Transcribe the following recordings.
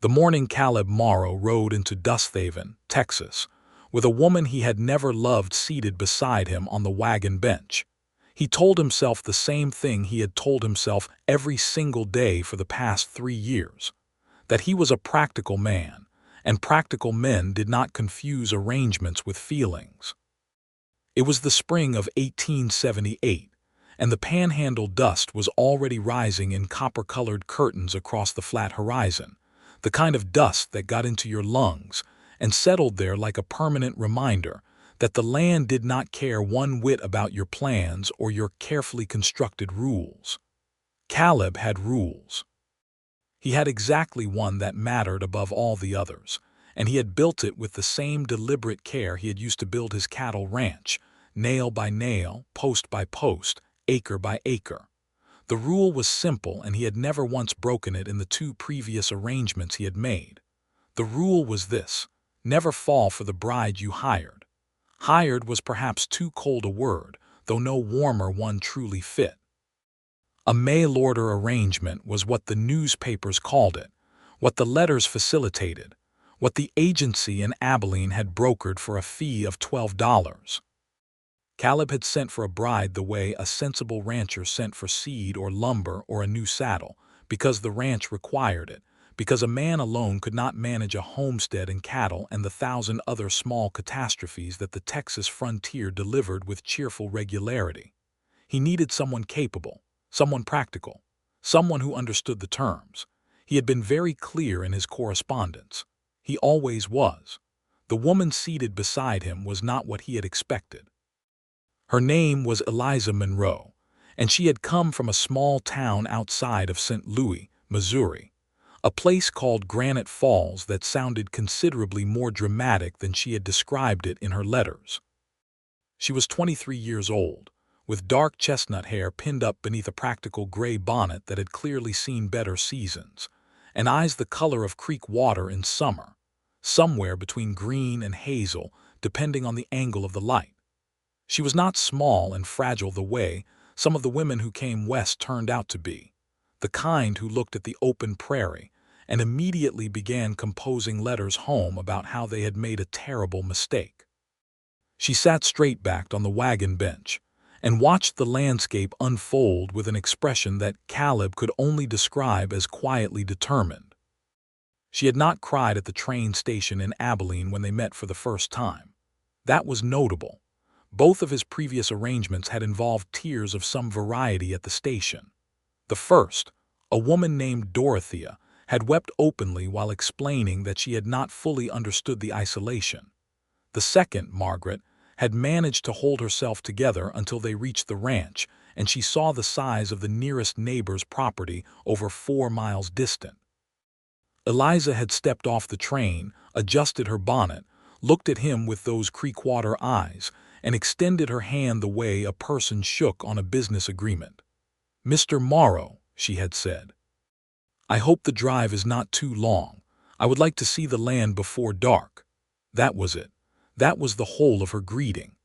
The morning Caleb Morrow rode into Dusthaven, Texas, with a woman he had never loved seated beside him on the wagon bench. He told himself the same thing he had told himself every single day for the past 3 years, that he was a practical man, and practical men did not confuse arrangements with feelings. It was the spring of 1878, and the panhandle dust was already rising in copper-colored curtains across the flat horizon, the kind of dust that got into your lungs and settled there like a permanent reminder that the land did not care one whit about your plans or your carefully constructed rules. Caleb had rules. He had exactly one that mattered above all the others, and he had built it with the same deliberate care he had used to build his cattle ranch, nail by nail, post by post, acre by acre. The rule was simple, and he had never once broken it in the 2 previous arrangements he had made. The rule was this: never fall for the bride you hired. Hired was perhaps too cold a word, though no warmer one truly fit. A mail-order arrangement was what the newspapers called it, what the letters facilitated, what the agency in Abilene had brokered for a fee of $12. Caleb had sent for a bride the way a sensible rancher sent for seed or lumber or a new saddle, because the ranch required it, because a man alone could not manage a homestead and cattle and the 1,000 other small catastrophes that the Texas frontier delivered with cheerful regularity. He needed someone capable, someone practical, someone who understood the terms. He had been very clear in his correspondence. He always was. The woman seated beside him was not what he had expected. Her name was Eliza Monroe, and she had come from a small town outside of St. Louis, Missouri, a place called Granite Falls that sounded considerably more dramatic than she had described it in her letters. She was 23 years old, with dark chestnut hair pinned up beneath a practical gray bonnet that had clearly seen better seasons, and eyes the color of creek water in summer, somewhere between green and hazel, depending on the angle of the light. She was not small and fragile the way some of the women who came west turned out to be, the kind who looked at the open prairie and immediately began composing letters home about how they had made a terrible mistake. She sat straight-backed on the wagon bench and watched the landscape unfold with an expression that Caleb could only describe as quietly determined. She had not cried at the train station in Abilene when they met for the first time. That was notable. Both of his previous arrangements had involved tears of some variety at the station. The first, a woman named Dorothea, had wept openly while explaining that she had not fully understood the isolation. The second, Margaret, had managed to hold herself together until they reached the ranch, and she saw the size of the nearest neighbor's property over 4 miles distant. Eliza had stepped off the train, adjusted her bonnet, looked at him with those creekwater eyes, and extended her hand the way a person shook on a business agreement. "Mr. Morrow," she had said, "I hope the drive is not too long. I would like to see the land before dark." That was it. That was the whole of her greeting.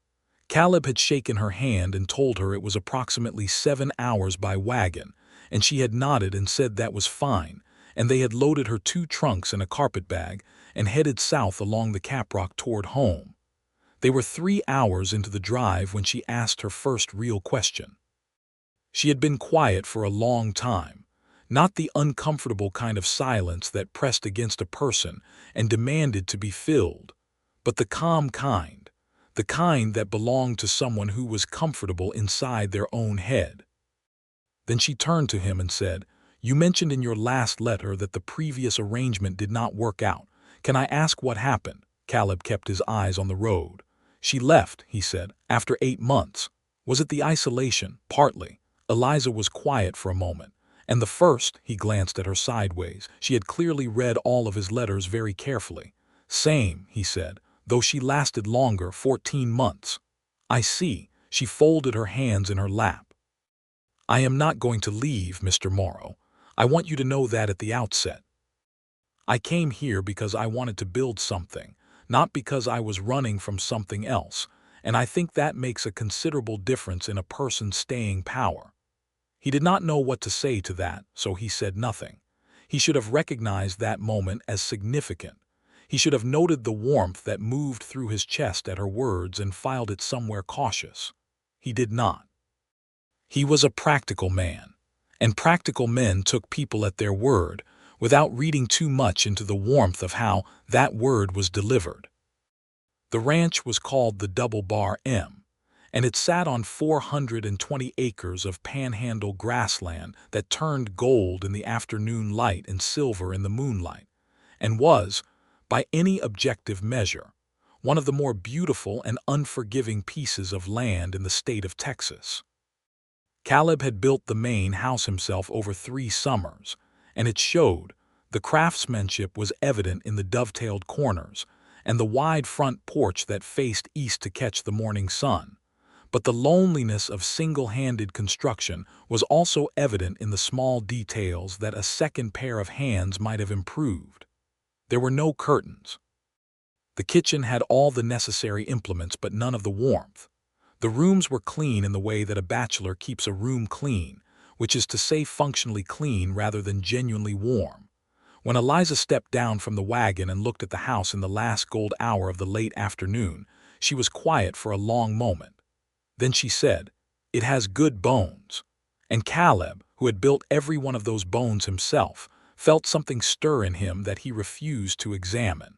Caleb had shaken her hand and told her it was approximately 7 hours by wagon, and she had nodded and said that was fine, and they had loaded her 2 trunks in a carpetbag and headed south along the Caprock toward home. They were 3 hours into the drive when she asked her first real question. She had been quiet for a long time, not the uncomfortable kind of silence that pressed against a person and demanded to be filled, but the calm kind, the kind that belonged to someone who was comfortable inside their own head. Then she turned to him and said, "You mentioned in your last letter that the previous arrangement did not work out. Can I ask what happened?" Caleb kept his eyes on the road. "She left," he said, "after 8 months. Was it the isolation?" "Partly." Eliza was quiet for a moment. "And the first," he glanced at her sideways. She had clearly read all of his letters very carefully. "Same," he said, "though she lasted longer, 14 months. "I see." She folded her hands in her lap. "I am not going to leave, Mr. Morrow. I want you to know that at the outset. I came here because I wanted to build something, not because I was running from something else, and I think that makes a considerable difference in a person's staying power." He did not know what to say to that, so he said nothing. He should have recognized that moment as significant. He should have noted the warmth that moved through his chest at her words and filed it somewhere cautious. He did not. He was a practical man, and practical men took people at their word without reading too much into the warmth of how that word was delivered. The ranch was called the Double Bar M, and it sat on 420 acres of panhandle grassland that turned gold in the afternoon light and silver in the moonlight, and was, by any objective measure, one of the more beautiful and unforgiving pieces of land in the state of Texas. Caleb had built the main house himself over 3 summers, and it showed. The craftsmanship was evident in the dovetailed corners and the wide front porch that faced east to catch the morning sun. But the loneliness of single-handed construction was also evident in the small details that a second pair of hands might have improved. There were no curtains. The kitchen had all the necessary implements but none of the warmth. The rooms were clean in the way that a bachelor keeps a room clean, which is to say functionally clean rather than genuinely warm. When Eliza stepped down from the wagon and looked at the house in the last gold hour of the late afternoon, she was quiet for a long moment. Then she said, "It has good bones." And Caleb, who had built every one of those bones himself, felt something stir in him that he refused to examine.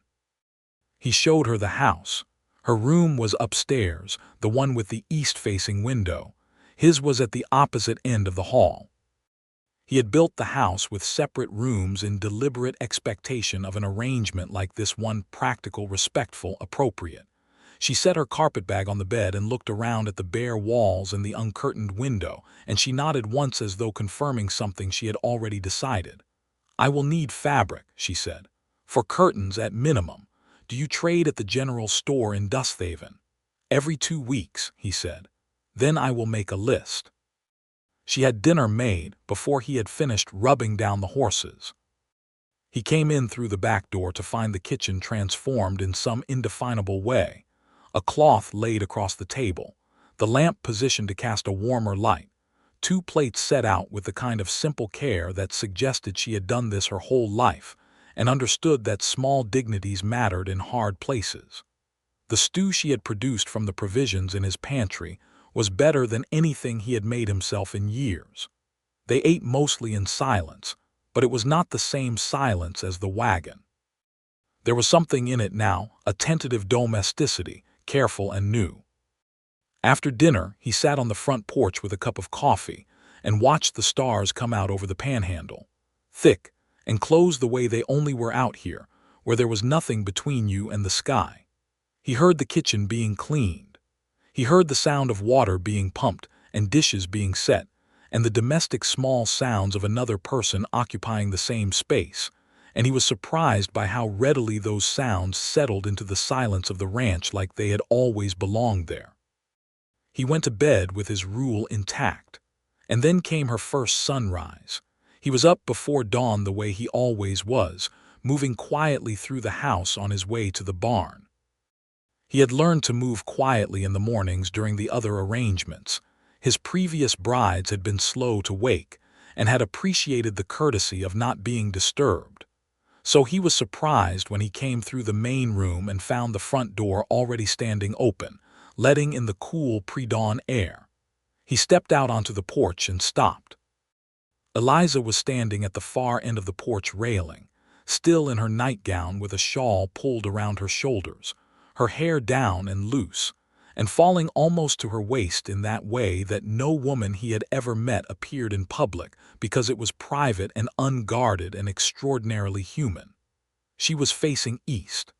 He showed her the house. Her room was upstairs, the one with the east-facing window. His was at the opposite end of the hall. He had built the house with separate rooms in deliberate expectation of an arrangement like this one, practical, respectful, appropriate. She set her carpetbag on the bed and looked around at the bare walls and the uncurtained window, and she nodded once as though confirming something she had already decided. "I will need fabric," she said, "for curtains at minimum. Do you trade at the general store in Dusthaven?" "Every 2 weeks," he said. "Then I will make a list." She had dinner made before he had finished rubbing down the horses. He came in through the back door to find the kitchen transformed in some indefinable way. A cloth laid across the table, the lamp positioned to cast a warmer light, 2 plates set out with the kind of simple care that suggested she had done this her whole life and understood that small dignities mattered in hard places. The stew she had produced from the provisions in his pantry was better than anything he had made himself in years. They ate mostly in silence, but it was not the same silence as the wagon. There was something in it now, a tentative domesticity, careful and new. After dinner, he sat on the front porch with a cup of coffee and watched the stars come out over the panhandle, thick and closed the way they only were out here, where there was nothing between you and the sky. He heard the kitchen being cleaned. He heard the sound of water being pumped and dishes being set, and the domestic small sounds of another person occupying the same space, and he was surprised by how readily those sounds settled into the silence of the ranch like they had always belonged there. He went to bed with his rule intact, and then came her first sunrise. He was up before dawn the way he always was, moving quietly through the house on his way to the barn. He had learned to move quietly in the mornings during the other arrangements. His previous brides had been slow to wake and had appreciated the courtesy of not being disturbed. So he was surprised when he came through the main room and found the front door already standing open, letting in the cool pre-dawn air. He stepped out onto the porch and stopped. Eliza was standing at the far end of the porch railing, still in her nightgown with a shawl pulled around her shoulders, her hair down and loose, and falling almost to her waist in that way that no woman he had ever met appeared in public because it was private and unguarded and extraordinarily human. She was facing east.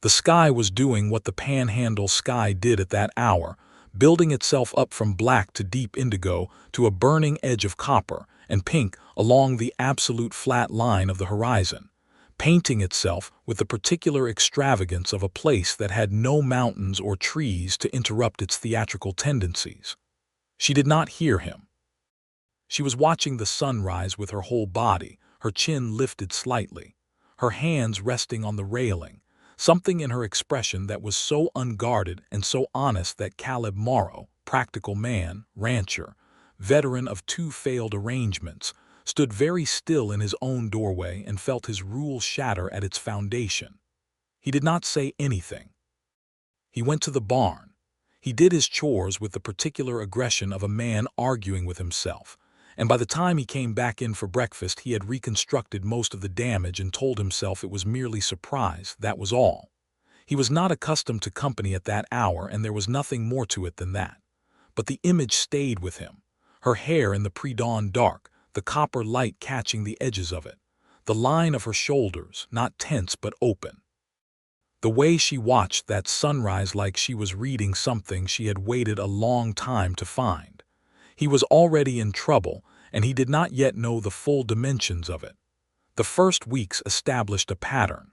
The sky was doing what the panhandle sky did at that hour, building itself up from black to deep indigo to a burning edge of copper and pink along the absolute flat line of the horizon, painting itself with the particular extravagance of a place that had no mountains or trees to interrupt its theatrical tendencies. She did not hear him. She was watching the sunrise with her whole body, her chin lifted slightly, her hands resting on the railing, something in her expression that was so unguarded and so honest that Caleb Morrow, practical man, rancher, veteran of 2 failed arrangements, stood very still in his own doorway and felt his rule shatter at its foundation. He did not say anything. He went to the barn. He did his chores with the particular aggression of a man arguing with himself, and by the time he came back in for breakfast he had reconstructed most of the damage and told himself it was merely surprise, that was all. He was not accustomed to company at that hour, and there was nothing more to it than that. But the image stayed with him. Her hair in the pre-dawn dark, the copper light catching the edges of it, the line of her shoulders, not tense but open. The way she watched that sunrise like she was reading something she had waited a long time to find. He was already in trouble, and he did not yet know the full dimensions of it. The first weeks established a pattern.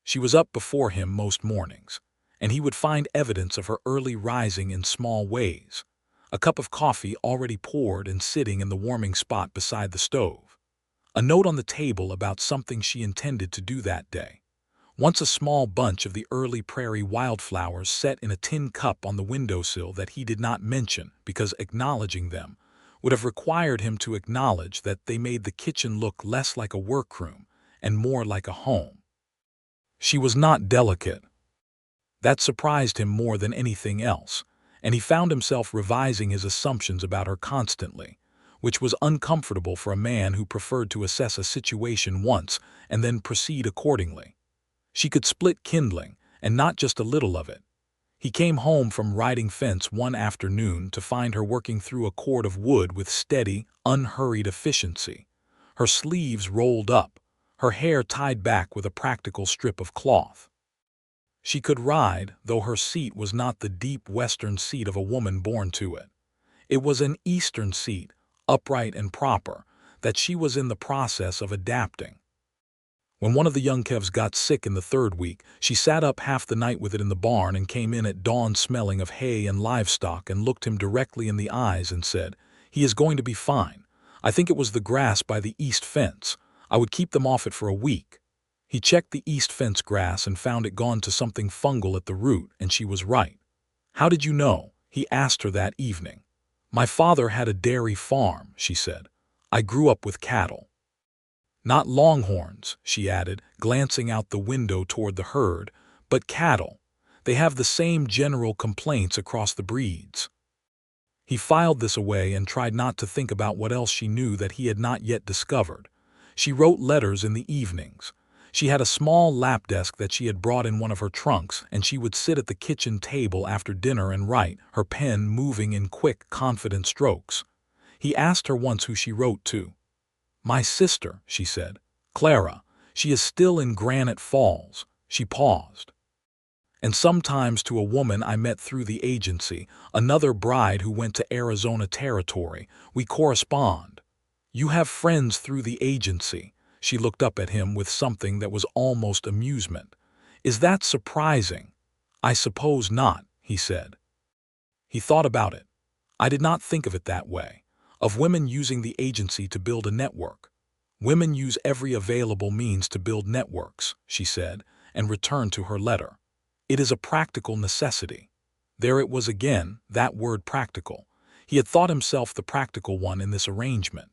She was up before him most mornings, and he would find evidence of her early rising in small ways. A cup of coffee already poured and sitting in the warming spot beside the stove. A note on the table about something she intended to do that day. Once a small bunch of the early prairie wildflowers set in a tin cup on the windowsill that he did not mention because acknowledging them would have required him to acknowledge that they made the kitchen look less like a workroom and more like a home. She was not delicate. That surprised him more than anything else, and he found himself revising his assumptions about her constantly, which was uncomfortable for a man who preferred to assess a situation once and then proceed accordingly. She could split kindling, and not just a little of it. He came home from riding fence one afternoon to find her working through a cord of wood with steady, unhurried efficiency. Her sleeves rolled up, her hair tied back with a practical strip of cloth. She could ride, though her seat was not the deep western seat of a woman born to it. It was an eastern seat, upright and proper, that she was in the process of adapting. When one of the young calves got sick in the third week, she sat up half the night with it in the barn and came in at dawn smelling of hay and livestock and looked him directly in the eyes and said, "He is going to be fine. I think it was the grass by the east fence. I would keep them off it for a week." He checked the east fence grass and found it gone to something fungal at the root, and she was right. "How did you know?" he asked her that evening. "My father had a dairy farm," she said. "I grew up with cattle." "Not longhorns," she added, glancing out the window toward the herd, "but cattle. They have the same general complaints across the breeds." He filed this away and tried not to think about what else she knew that he had not yet discovered. She wrote letters in the evenings. She had a small lap desk that she had brought in one of her trunks, and she would sit at the kitchen table after dinner and write, her pen moving in quick, confident strokes. He asked her once who she wrote to. "My sister," she said. "Clara. She is still in Granite Falls." She paused. "And sometimes to a woman I met through the agency, another bride who went to Arizona Territory. We correspond." "You have friends through the agency." She looked up at him with something that was almost amusement. "Is that surprising?" "I suppose not," he said. He thought about it. "I did not think of it that way. Of women using the agency to build a network." "Women use every available means to build networks," she said, and returned to her letter. "It is a practical necessity." There it was again, that word practical. He had thought himself the practical one in this arrangement.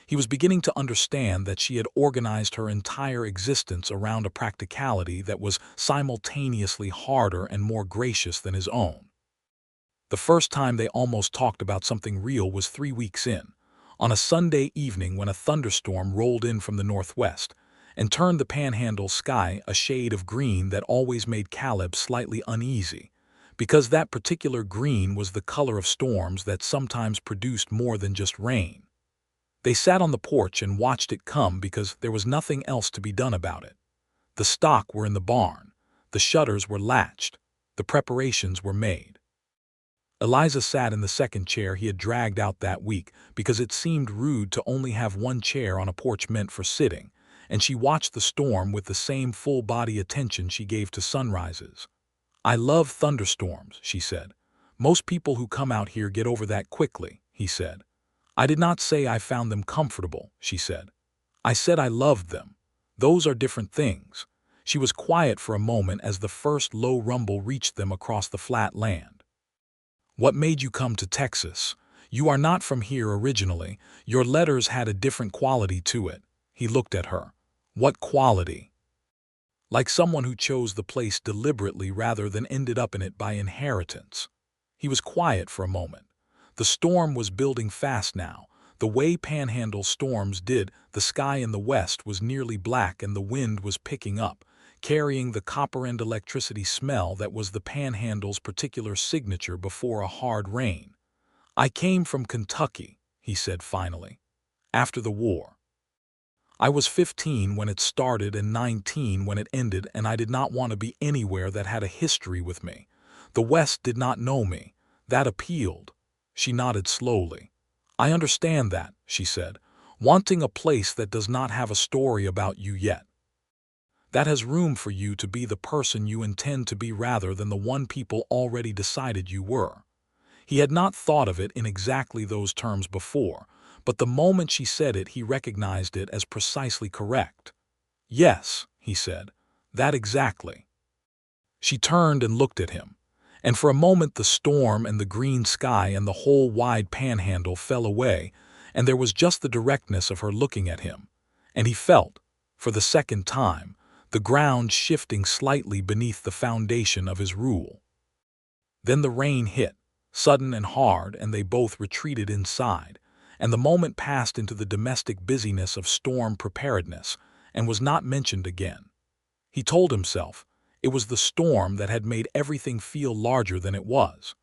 He was beginning to understand that she had organized her entire existence around a practicality that was simultaneously harder and more gracious than his own. The first time they almost talked about something real was 3 weeks in, on a Sunday evening when a thunderstorm rolled in from the northwest and turned the panhandle sky a shade of green that always made Caleb slightly uneasy, because that particular green was the color of storms that sometimes produced more than just rain. They sat on the porch and watched it come because there was nothing else to be done about it. The stock were in the barn, the shutters were latched, the preparations were made. Eliza sat in the second chair he had dragged out that week because it seemed rude to only have one chair on a porch meant for sitting, and she watched the storm with the same full-body attention she gave to sunrises. "I love thunderstorms," she said. "Most people who come out here get over that quickly," he said. "I did not say I found them comfortable," she said. "I said I loved them. Those are different things." She was quiet for a moment as the first low rumble reached them across the flat land. "What made you come to Texas? You are not from here originally. Your letters had a different quality to it." He looked at her. "What quality?" "Like someone who chose the place deliberately rather than ended up in it by inheritance." He was quiet for a moment. The storm was building fast now. The way panhandle storms did. The sky in the west was nearly black and the wind was picking up, carrying the copper and electricity smell that was the panhandle's particular signature before a hard rain. "I came from Kentucky," he said finally, "after the war. I was 15 when it started and 19 when it ended, and I did not want to be anywhere that had a history with me. The West did not know me. That appealed." She nodded slowly. "I understand that," she said, "wanting a place that does not have a story about you yet. That has room for you to be the person you intend to be rather than the one people already decided you were." He had not thought of it in exactly those terms before, but the moment she said it he recognized it as precisely correct. "Yes," he said, "that exactly." She turned and looked at him, and for a moment the storm and the green sky and the whole wide panhandle fell away, and there was just the directness of her looking at him, and he felt, for the second time, the ground shifting slightly beneath the foundation of his rule. Then the rain hit, sudden and hard, and they both retreated inside, and the moment passed into the domestic busyness of storm preparedness and was not mentioned again. He told himself it was the storm that had made everything feel larger than it was.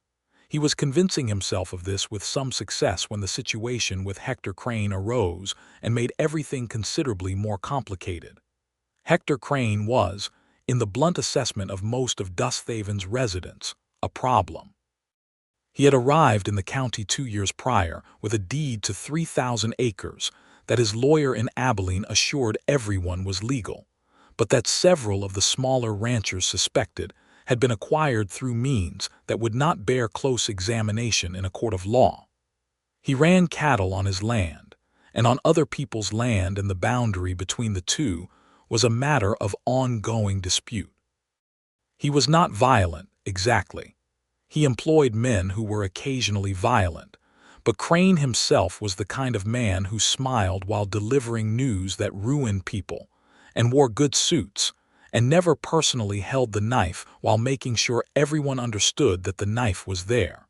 He was convincing himself of this with some success when the situation with Hector Crane arose and made everything considerably more complicated. Hector Crane was, in the blunt assessment of most of Dusthaven's residents, a problem. He had arrived in the county 2 years prior with a deed to 3,000 acres that his lawyer in Abilene assured everyone was legal, but that several of the smaller ranchers suspected had been acquired through means that would not bear close examination in a court of law. He ran cattle on his land, and on other people's land, and the boundary between the two was a matter of ongoing dispute. He was not violent, exactly. He employed men who were occasionally violent, but Crane himself was the kind of man who smiled while delivering news that ruined people, and wore good suits, and never personally held the knife while making sure everyone understood that the knife was there.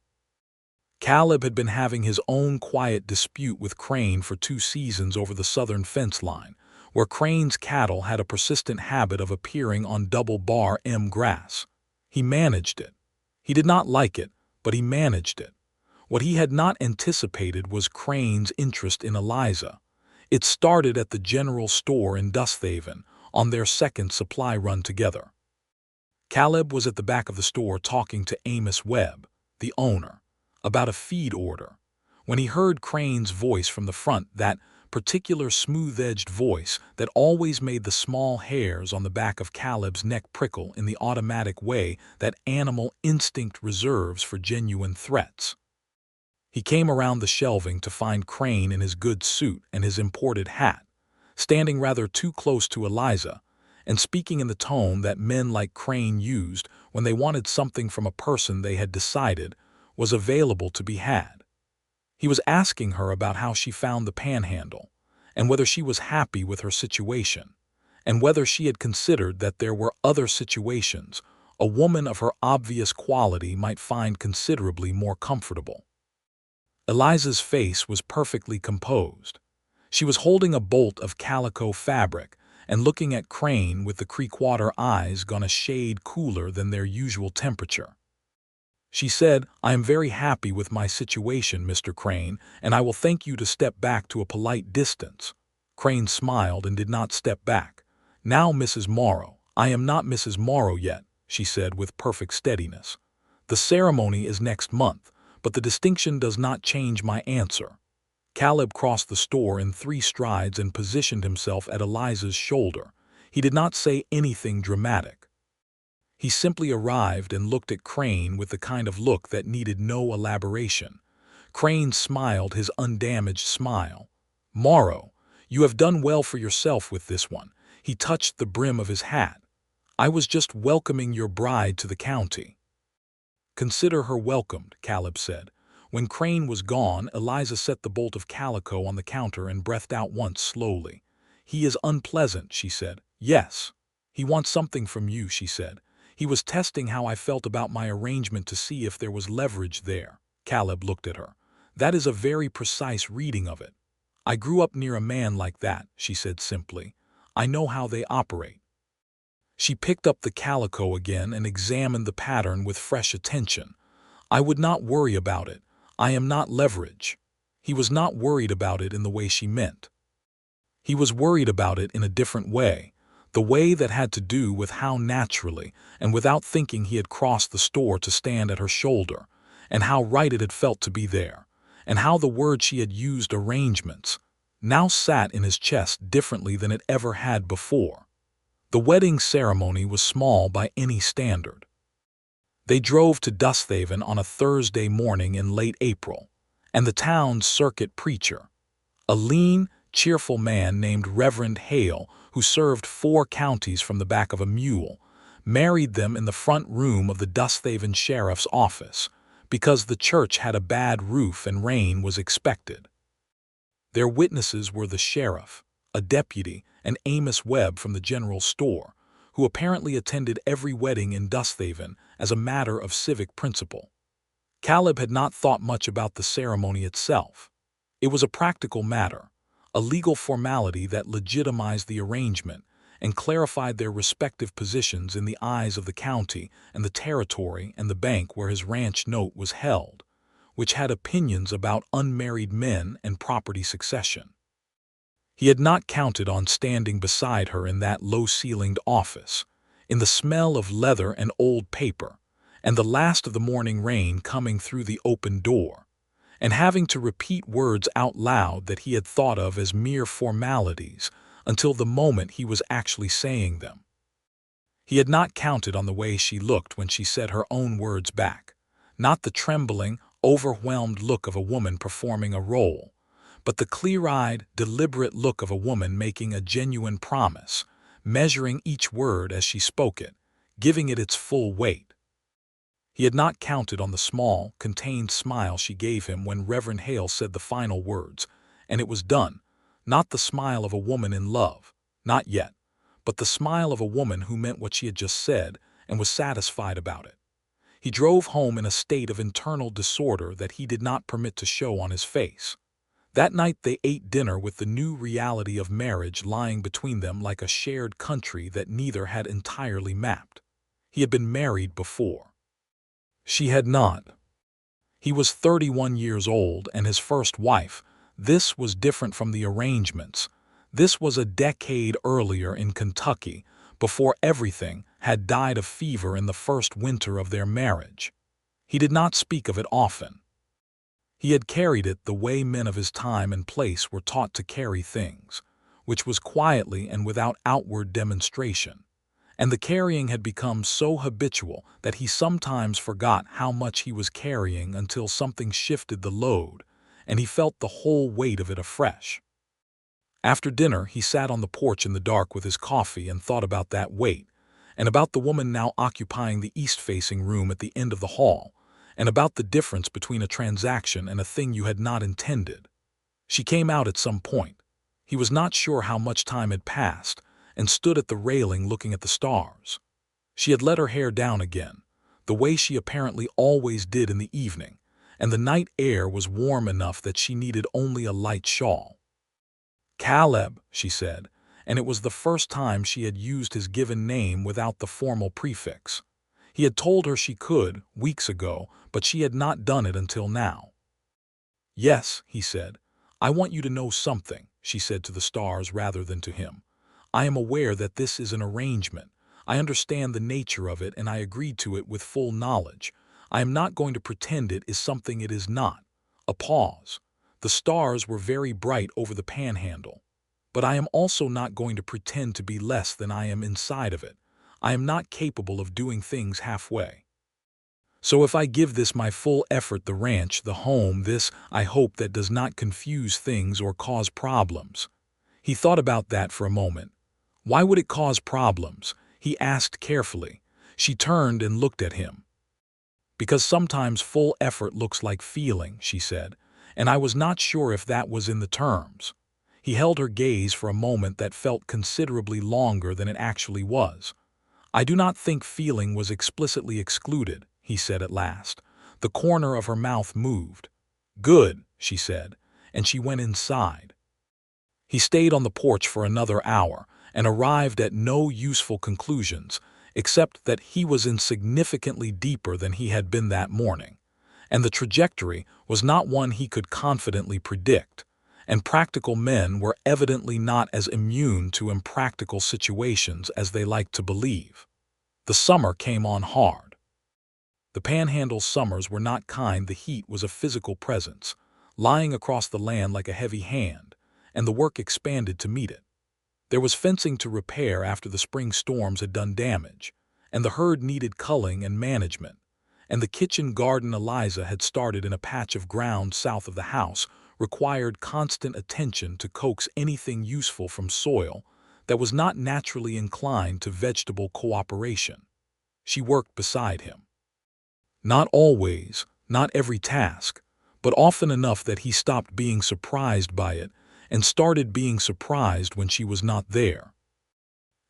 Caleb had been having his own quiet dispute with Crane for 2 seasons over the southern fence line, where Crane's cattle had a persistent habit of appearing on double-bar M grass. He managed it. He did not like it, but he managed it. What he had not anticipated was Crane's interest in Eliza. It started at the general store in Dusthaven, on their second supply run together. Caleb was at the back of the store talking to Amos Webb, the owner, about a feed order, when he heard Crane's voice from the front, that particular smooth-edged voice that always made the small hairs on the back of Caleb's neck prickle in the automatic way that animal instinct reserves for genuine threats. He came around the shelving to find Crane in his good suit and his imported hat, standing rather too close to Eliza, and speaking in the tone that men like Crane used when they wanted something from a person they had decided was available to be had. He was asking her about how she found the panhandle, and whether she was happy with her situation, and whether she had considered that there were other situations a woman of her obvious quality might find considerably more comfortable. Eliza's face was perfectly composed. She was holding a bolt of calico fabric and looking at Crane with the creekwater eyes gone a shade cooler than their usual temperature. She said, "I am very happy with my situation, Mr. Crane, and I will thank you to step back to a polite distance." Crane smiled and did not step back. "Now, Mrs. Morrow, I am not Mrs. Morrow yet," she said with perfect steadiness. "The ceremony is next month, but the distinction does not change my answer." Caleb crossed the store in 3 strides and positioned himself at Eliza's shoulder. He did not say anything dramatic. He simply arrived and looked at Crane with the kind of look that needed no elaboration. Crane smiled his undamaged smile. "Morrow, you have done well for yourself with this one." He touched the brim of his hat. "I was just welcoming your bride to the county." "Consider her welcomed," Caleb said. When Crane was gone, Eliza set the bolt of calico on the counter and breathed out once slowly. "He is unpleasant," she said. "Yes. He wants something from you," she said. "He was testing how I felt about my arrangement to see if there was leverage there." Caleb looked at her. "That is a very precise reading of it." "I grew up near a man like that," she said simply. "I know how they operate." She picked up the calico again and examined the pattern with fresh attention. "I would not worry about it. I am not leverage." He was not worried about it in the way she meant. He was worried about it in a different way, the way that had to do with how naturally and without thinking he had crossed the store to stand at her shoulder, and how right it had felt to be there, and how the word she had used, arrangements, now sat in his chest differently than it ever had before. The wedding ceremony was small by any standard. They drove to Dusthaven on a Thursday morning in late April, and the town's circuit preacher, a lean, cheerful man named Reverend Hale, who served 4 counties from the back of a mule, married them in the front room of the Dusthaven sheriff's office, because the church had a bad roof and rain was expected. Their witnesses were the sheriff, a deputy, and Amos Webb from the general store, who apparently attended every wedding in Dusthaven as a matter of civic principle. Caleb had not thought much about the ceremony itself. It was a practical matter, a legal formality that legitimized the arrangement and clarified their respective positions in the eyes of the county and the territory and the bank where his ranch note was held, which had opinions about unmarried men and property succession. He had not counted on standing beside her in that low-ceilinged office, in the smell of leather and old paper, and the last of the morning rain coming through the open door, and having to repeat words out loud that he had thought of as mere formalities until the moment he was actually saying them. He had not counted on the way she looked when she said her own words back, not the trembling, overwhelmed look of a woman performing a role, but the clear-eyed, deliberate look of a woman making a genuine promise, measuring each word as she spoke it, giving it its full weight. He had not counted on the small, contained smile she gave him when Reverend Hale said the final words, and it was done, not the smile of a woman in love, not yet, but the smile of a woman who meant what she had just said and was satisfied about it. He drove home in a state of internal disorder that he did not permit to show on his face. That night they ate dinner with the new reality of marriage lying between them like a shared country that neither had entirely mapped. He had been married before. She had not. He was 31 years old and his first wife. This was different from the arrangements. This was a decade earlier in Kentucky, before everything had died of fever in the first winter of their marriage. He did not speak of it often. He had carried it the way men of his time and place were taught to carry things, which was quietly and without outward demonstration. And the carrying had become so habitual that he sometimes forgot how much he was carrying until something shifted the load, and he felt the whole weight of it afresh. After dinner, he sat on the porch in the dark with his coffee and thought about that weight, and about the woman now occupying the east-facing room at the end of the hall, and about the difference between a transaction and a thing you had not intended. She came out at some point. He was not sure how much time had passed, and stood at the railing looking at the stars. She had let her hair down again, the way she apparently always did in the evening, and the night air was warm enough that she needed only a light shawl. "Caleb," she said, and it was the first time she had used his given name without the formal prefix. He had told her she could, weeks ago, but she had not done it until now. "Yes," he said. "I want you to know something," she said to the stars rather than to him. "I am aware that this is an arrangement. I understand the nature of it and I agreed to it with full knowledge. I am not going to pretend it is something it is not." A pause. The stars were very bright over the panhandle. "But I am also not going to pretend to be less than I am inside of it. I am not capable of doing things halfway. So if I give this my full effort, the ranch, the home, this, I hope that does not confuse things or cause problems." He thought about that for a moment. "Why would it cause problems?" he asked carefully. She turned and looked at him. Because sometimes full effort looks like feeling, she said, and I was not sure if that was in the terms. He held her gaze for a moment that felt considerably longer than it actually was. I do not think feeling was explicitly excluded, he said at last. The corner of her mouth moved. Good, she said, and she went inside. He stayed on the porch for another hour and arrived at no useful conclusions, except that he was in significantly deeper than he had been that morning, and the trajectory was not one he could confidently predict, and practical men were evidently not as immune to impractical situations as they liked to believe. The summer came on hard. The Panhandle summers were not kind. The heat was a physical presence, lying across the land like a heavy hand, and the work expanded to meet it. There was fencing to repair after the spring storms had done damage, and the herd needed culling and management, and the kitchen garden Eliza had started in a patch of ground south of the house required constant attention to coax anything useful from soil that was not naturally inclined to vegetable cooperation. She worked beside him. Not always, not every task, but often enough that he stopped being surprised by it and started being surprised when she was not there.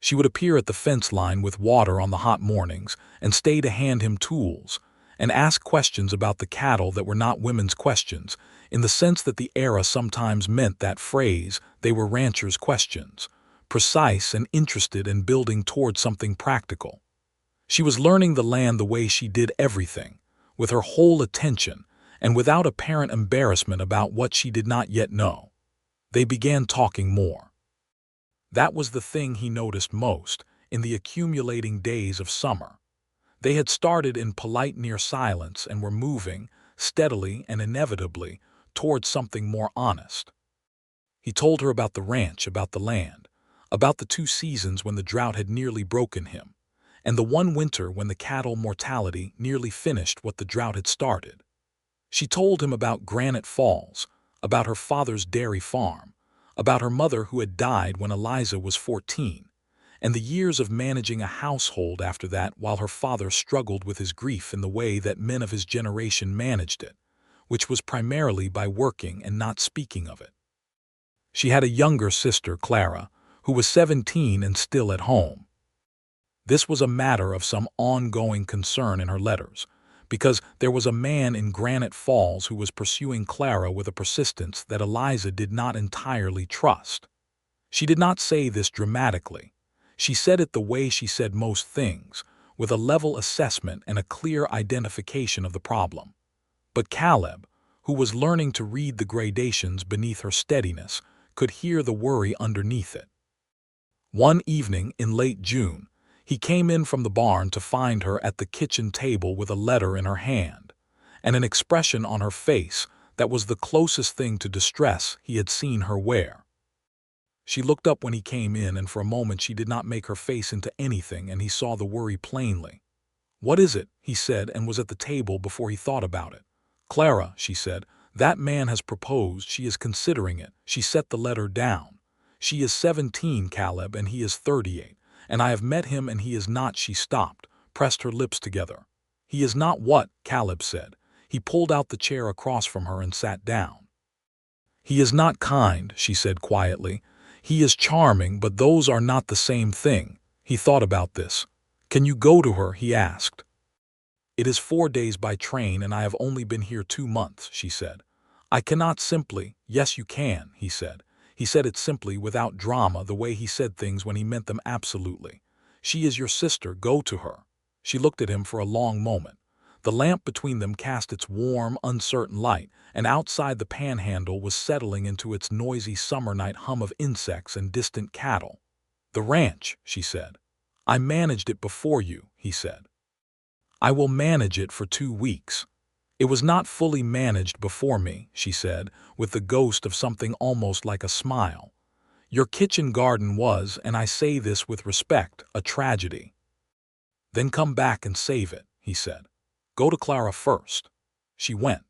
She would appear at the fence line with water on the hot mornings and stay to hand him tools and ask questions about the cattle that were not women's questions, in the sense that the era sometimes meant that phrase, they were ranchers' questions, precise and interested in building toward something practical. She was learning the land the way she did everything, with her whole attention and without apparent embarrassment about what she did not yet know. They began talking more. That was the thing he noticed most in the accumulating days of summer. They had started in polite near silence and were moving, steadily and inevitably, towards something more honest. He told her about the ranch, about the land, about the 2 seasons when the drought had nearly broken him, and the one winter when the cattle mortality nearly finished what the drought had started. She told him about Granite Falls, about her father's dairy farm, about her mother who had died when Eliza was 14, and the years of managing a household after that while her father struggled with his grief in the way that men of his generation managed it, which was primarily by working and not speaking of it. She had a younger sister, Clara, who was 17 and still at home. This was a matter of some ongoing concern in her letters, because there was a man in Granite Falls who was pursuing Clara with a persistence that Eliza did not entirely trust. She did not say this dramatically. She said it the way she said most things, with a level assessment and a clear identification of the problem. But Caleb, who was learning to read the gradations beneath her steadiness, could hear the worry underneath it. One evening in late June, he came in from the barn to find her at the kitchen table with a letter in her hand, and an expression on her face that was the closest thing to distress he had seen her wear. She looked up when he came in, and for a moment she did not make her face into anything, and he saw the worry plainly. "What is it?" he said, and was at the table before he thought about it. "Clara," she said, "that man has proposed. She is considering it." She set the letter down. "She is 17, Caleb, and he is 38. And I have met him and he is not." She stopped, pressed her lips together. "He is not what?" Caleb said. He pulled out the chair across from her and sat down. "He is not kind," she said quietly. "He is charming, but those are not the same thing." He thought about this. "Can you go to her?" he asked. "It is 4 days by train and I have only been here 2 months," she said. "I cannot simply—" "Yes, you can," he said. He said it simply, without drama, the way he said things when he meant them absolutely. "She is your sister. Go to her." She looked at him for a long moment. The lamp between them cast its warm, uncertain light, and outside the Panhandle was settling into its noisy summer night hum of insects and distant cattle. "The ranch," she said. "I managed it before you," he said. "I will manage it for 2 weeks." "It was not fully managed before me," she said, with the ghost of something almost like a smile. "Your kitchen garden was, and I say this with respect, a tragedy." "Then come back and save it," he said. "Go to Clara first." She went.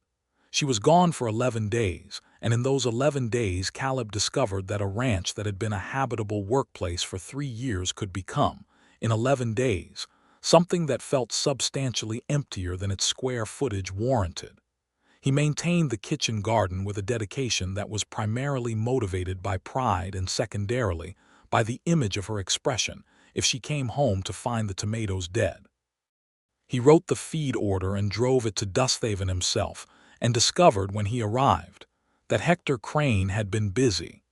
She was gone for 11 days, and in those 11 days Caleb discovered that a ranch that had been a habitable workplace for 3 years could become, in 11 days, something that felt substantially emptier than its square footage warranted. He maintained the kitchen garden with a dedication that was primarily motivated by pride and secondarily by the image of her expression if she came home to find the tomatoes dead. He wrote the feed order and drove it to Dusthaven himself, and discovered when he arrived that Hector Crane had been busy.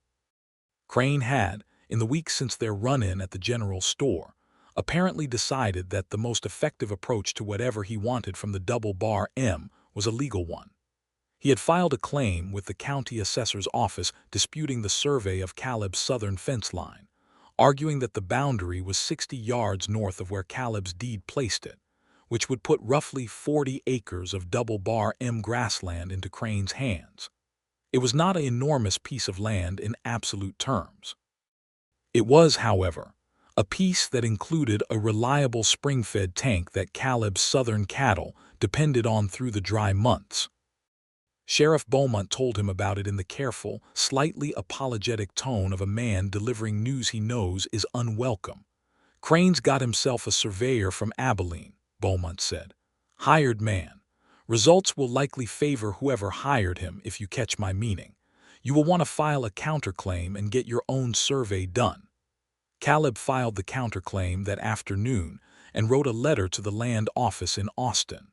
Crane had, in the weeks since their run-in at the general store, apparently decided that the most effective approach to whatever he wanted from the double bar M was a legal one. He had filed a claim with the county assessor's office disputing the survey of Caleb's southern fence line, arguing that the boundary was 60 yards north of where Caleb's deed placed it, which would put roughly 40 acres of double bar M grassland into Crane's hands. It was not an enormous piece of land in absolute terms. It was, however, a piece that included a reliable spring-fed tank that Caleb's southern cattle depended on through the dry months. Sheriff Beaumont told him about it in the careful, slightly apologetic tone of a man delivering news he knows is unwelcome. "Crane's got himself a surveyor from Abilene," Beaumont said. "Hired man. Results will likely favor whoever hired him, if you catch my meaning. You will want to file a counterclaim and get your own survey done." Caleb filed the counterclaim that afternoon and wrote a letter to the land office in Austin.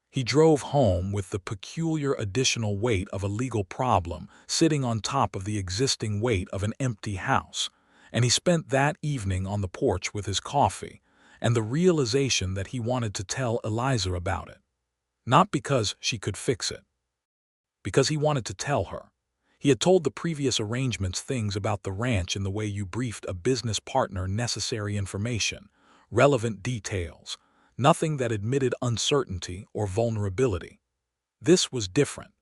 He drove home with the peculiar additional weight of a legal problem sitting on top of the existing weight of an empty house, and he spent that evening on the porch with his coffee and the realization that he wanted to tell Eliza about it. Not because she could fix it. Because he wanted to tell her. He had told the previous arrangements things about the ranch in the way you briefed a business partner necessary information, relevant details, nothing that admitted uncertainty or vulnerability. This was different.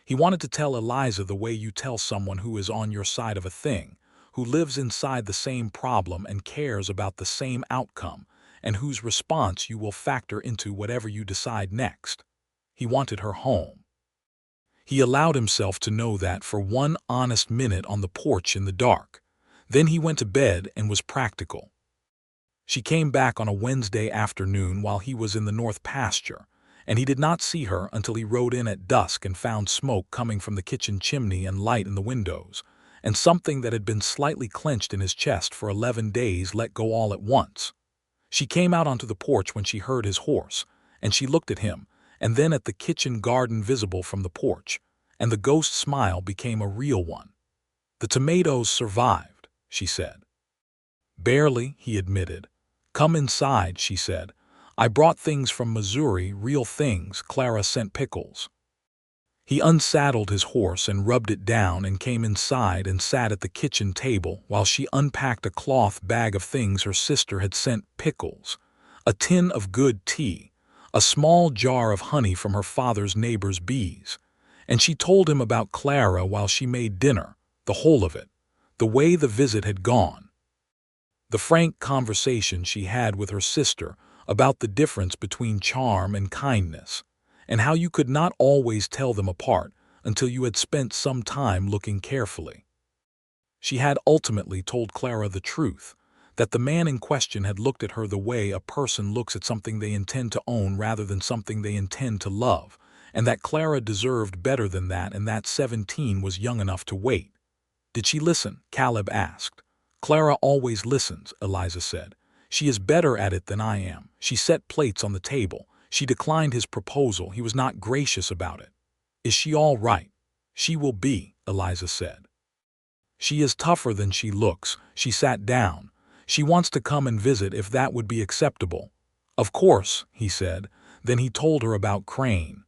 He wanted to tell Eliza the way you tell someone who is on your side of a thing, who lives inside the same problem and cares about the same outcome, and whose response you will factor into whatever you decide next. He wanted her home. He allowed himself to know that for one honest minute on the porch in the dark. Then he went to bed and was practical. She came back on a Wednesday afternoon while he was in the north pasture, and he did not see her until he rode in at dusk and found smoke coming from the kitchen chimney and light in the windows, and something that had been slightly clenched in his chest for 11 days let go all at once. She came out onto the porch when she heard his horse, and she looked at him, and then at the kitchen garden visible from the porch, and the ghost smile became a real one. "The tomatoes survived," she said. "Barely," he admitted. "Come inside," she said. "I brought things from Missouri, real things. Clara sent pickles." He unsaddled his horse and rubbed it down and came inside and sat at the kitchen table while she unpacked a cloth bag of things her sister had sent: pickles, a tin of good tea, a small jar of honey from her father's neighbor's bees. And she told him about Clara while she made dinner, the whole of it, the way the visit had gone. The frank conversation she had with her sister about the difference between charm and kindness, and how you could not always tell them apart until you had spent some time looking carefully. She had ultimately told Clara the truth, that the man in question had looked at her the way a person looks at something they intend to own rather than something they intend to love, and that Clara deserved better than that and that 17 was young enough to wait. "Did she listen?" Caleb asked. "Clara always listens," Eliza said. "She is better at it than I am. She set plates on the table. She declined his proposal. He was not gracious about it." "Is she all right?" "She will be," Eliza said. "She is tougher than she looks." She sat down. "She wants to come and visit if that would be acceptable." "Of course," he said. Then he told her about Crane.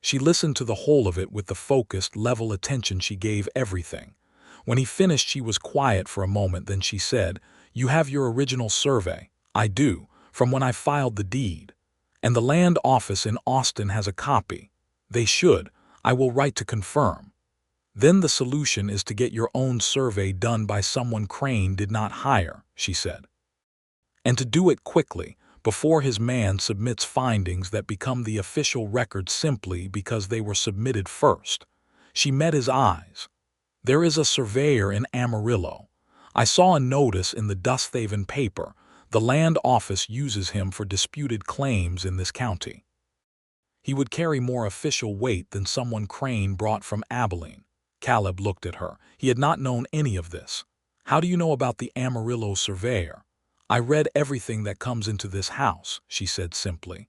She listened to the whole of it with the focused, level attention she gave everything. When he finished, she was quiet for a moment, then she said, "You have your original survey." "I do, from when I filed the deed. And the land office in Austin has a copy." "They should. I will write to confirm." "Then the solution is to get your own survey done by someone Crane did not hire," she said. "And to do it quickly, before his man submits findings that become the official record simply because they were submitted first." She met his eyes. "There is a surveyor in Amarillo. I saw a notice in the Dusthaven paper. The land office uses him for disputed claims in this county. He would carry more official weight than someone Crane brought from Abilene. Caleb looked at her. He had not known any of this. How do you know about the Amarillo surveyor? I read everything that comes into this house, she said simply.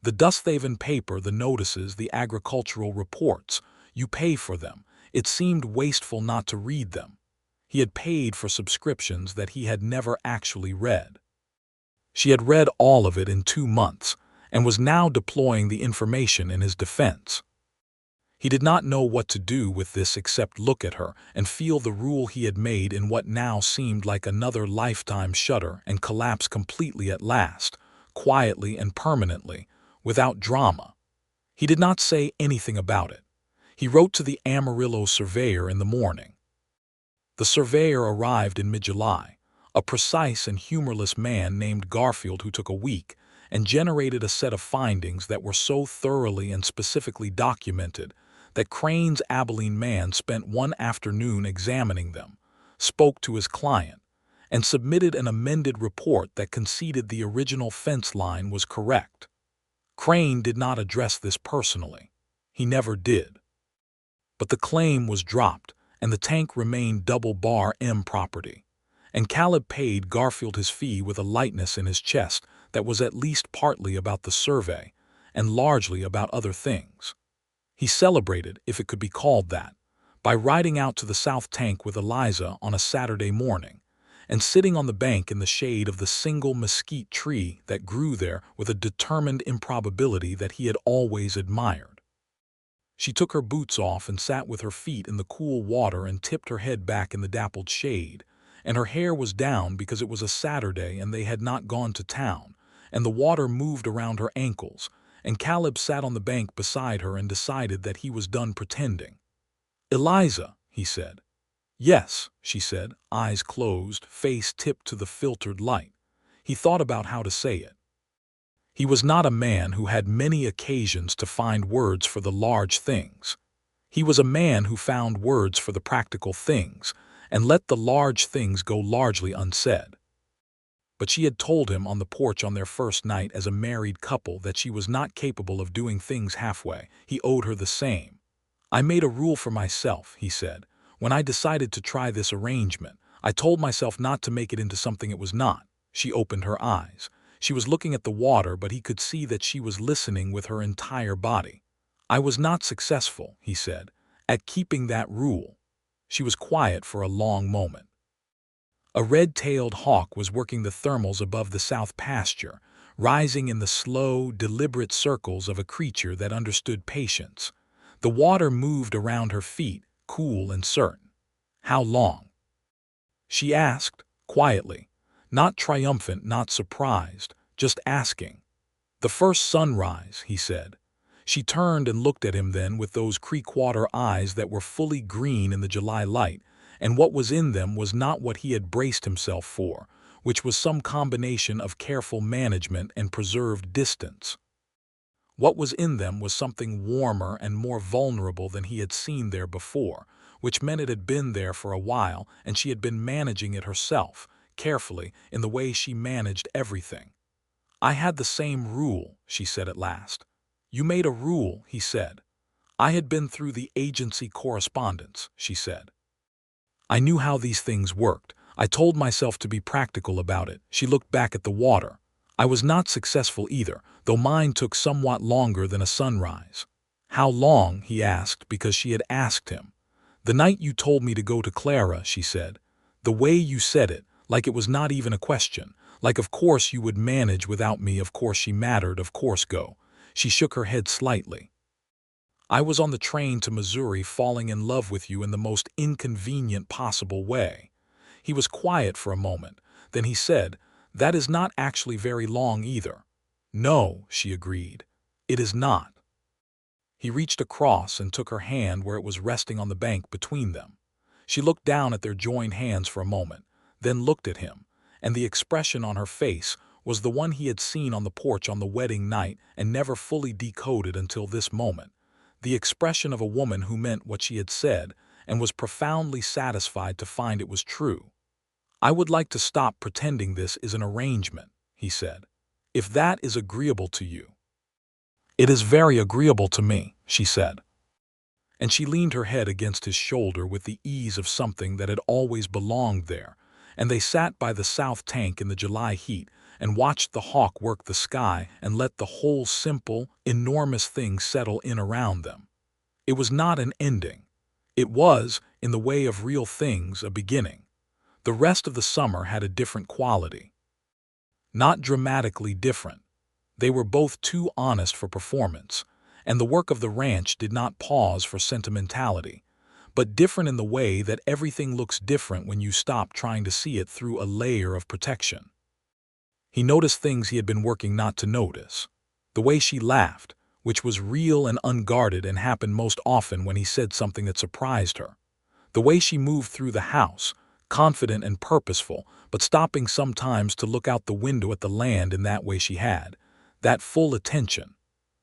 The Dusthaven paper, the notices, the agricultural reports. You pay for them. It seemed wasteful not to read them. He had paid for subscriptions that he had never actually read. She had read all of it in 2 months, and was now deploying the information in his defense. He did not know what to do with this except look at her and feel the rule he had made in what now seemed like another lifetime shudder and collapse completely at last, quietly and permanently, without drama. He did not say anything about it. He wrote to the Amarillo surveyor in the morning. The surveyor arrived in mid-July, a precise and humorless man named Garfield who took a week and generated a set of findings that were so thoroughly and specifically documented that Crane's Abilene man spent one afternoon examining them, spoke to his client, and submitted an amended report that conceded the original fence line was correct. Crane did not address this personally. He never did. But the claim was dropped, and the tank remained double-bar M property. And Caleb paid Garfield his fee with a lightness in his chest that was at least partly about the survey, and largely about other things. He celebrated, if it could be called that, by riding out to the south tank with Eliza on a Saturday morning, and sitting on the bank in the shade of the single mesquite tree that grew there with a determined improbability that he had always admired. She took her boots off and sat with her feet in the cool water and tipped her head back in the dappled shade, and her hair was down because it was a Saturday and they had not gone to town, and the water moved around her ankles, and Caleb sat on the bank beside her and decided that he was done pretending. "Eliza," he said. "Yes," she said, eyes closed, face tipped to the filtered light. He thought about how to say it. He was not a man who had many occasions to find words for the large things. He was a man who found words for the practical things and let the large things go largely unsaid. But she had told him on the porch on their first night as a married couple that she was not capable of doing things halfway. He owed her the same. "I made a rule for myself," he said. "When I decided to try this arrangement, I told myself not to make it into something it was not." She opened her eyes. She was looking at the water, but he could see that she was listening with her entire body. "I was not successful," he said, "at keeping that rule." She was quiet for a long moment. A red-tailed hawk was working the thermals above the south pasture, rising in the slow, deliberate circles of a creature that understood patience. The water moved around her feet, cool and certain. "How long?" she asked, quietly, not triumphant, not surprised, just asking. "The first sunrise," he said. She turned and looked at him then with those creekwater eyes that were fully green in the July light, and what was in them was not what he had braced himself for, which was some combination of careful management and preserved distance. What was in them was something warmer and more vulnerable than he had seen there before, which meant it had been there for a while and she had been managing it herself, carefully, in the way she managed everything. "I had the same rule," she said at last. "You made a rule," he said. "I had been through the agency correspondence," she said. "I knew how these things worked. I told myself to be practical about it." She looked back at the water. "I was not successful either, though mine took somewhat longer than a sunrise." "How long?" he asked, because she had asked him. "The night you told me to go to Clara," she said. "The way you said it, like it was not even a question, like of course you would manage without me, of course she mattered, of course go." She shook her head slightly. "I was on the train to Missouri falling in love with you in the most inconvenient possible way." He was quiet for a moment. Then he said, "That is not actually very long either." "No," she agreed. "It is not." He reached across and took her hand where it was resting on the bank between them. She looked down at their joined hands for a moment, then looked at him, and the expression on her face was the one he had seen on the porch on the wedding night and never fully decoded until this moment. The expression of a woman who meant what she had said and was profoundly satisfied to find it was true. "I would like to stop pretending this is an arrangement," he said, "if that is agreeable to you." "It is very agreeable to me," she said. And she leaned her head against his shoulder with the ease of something that had always belonged there, and they sat by the south tank in the July heat and watched the hawk work the sky and let the whole simple, enormous thing settle in around them. It was not an ending. It was, in the way of real things, a beginning. The rest of the summer had a different quality. Not dramatically different. They were both too honest for performance, and the work of the ranch did not pause for sentimentality, but different in the way that everything looks different when you stop trying to see it through a layer of protection. He noticed things he had been working not to notice. The way she laughed, which was real and unguarded and happened most often when he said something that surprised her. The way she moved through the house, confident and purposeful, but stopping sometimes to look out the window at the land in that way she had, that full attention.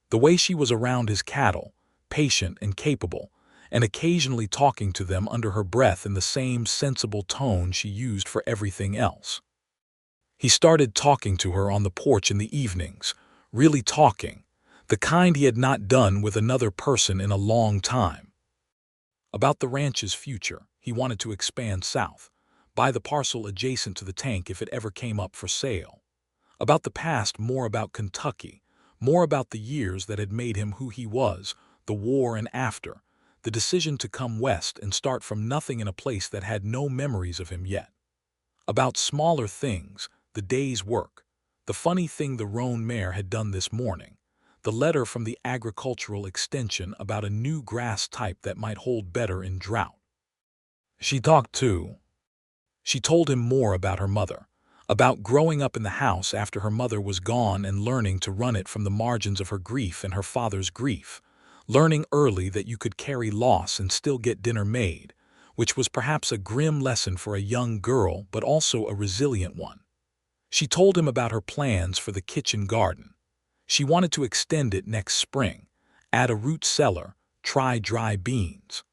The way she was around his cattle, patient and capable, and occasionally talking to them under her breath in the same sensible tone she used for everything else. He started talking to her on the porch in the evenings, really talking, the kind he had not done with another person in a long time. About the ranch's future, he wanted to expand south, buy the parcel adjacent to the tank if it ever came up for sale. About the past, more about Kentucky, more about the years that had made him who he was, the war and after, the decision to come west and start from nothing in a place that had no memories of him yet. About smaller things, the day's work, the funny thing the roan mare had done this morning, the letter from the agricultural extension about a new grass type that might hold better in drought. She talked too. She told him more about her mother, about growing up in the house after her mother was gone and learning to run it from the margins of her grief and her father's grief, learning early that you could carry loss and still get dinner made, which was perhaps a grim lesson for a young girl but also a resilient one. She told him about her plans for the kitchen garden. She wanted to extend it next spring, add a root cellar, try dry beans.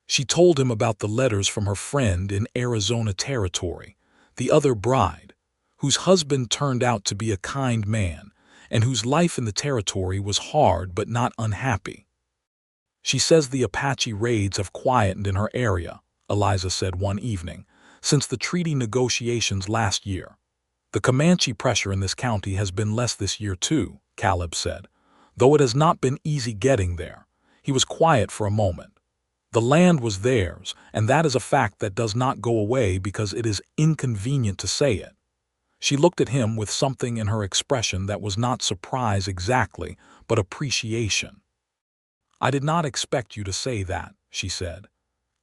She told him about the letters from her friend in Arizona Territory, the other bride, whose husband turned out to be a kind man, and whose life in the territory was hard but not unhappy. "She says the Apache raids have quietened in her area," Eliza said one evening, "since the treaty negotiations last year. The Comanche pressure in this county has been less this year too," Caleb said, "though it has not been easy getting there." He was quiet for a moment. The land was theirs, and that is a fact that does not go away because it is inconvenient to say it. She looked at him with something in her expression that was not surprise exactly, but appreciation. "I did not expect you to say that," she said.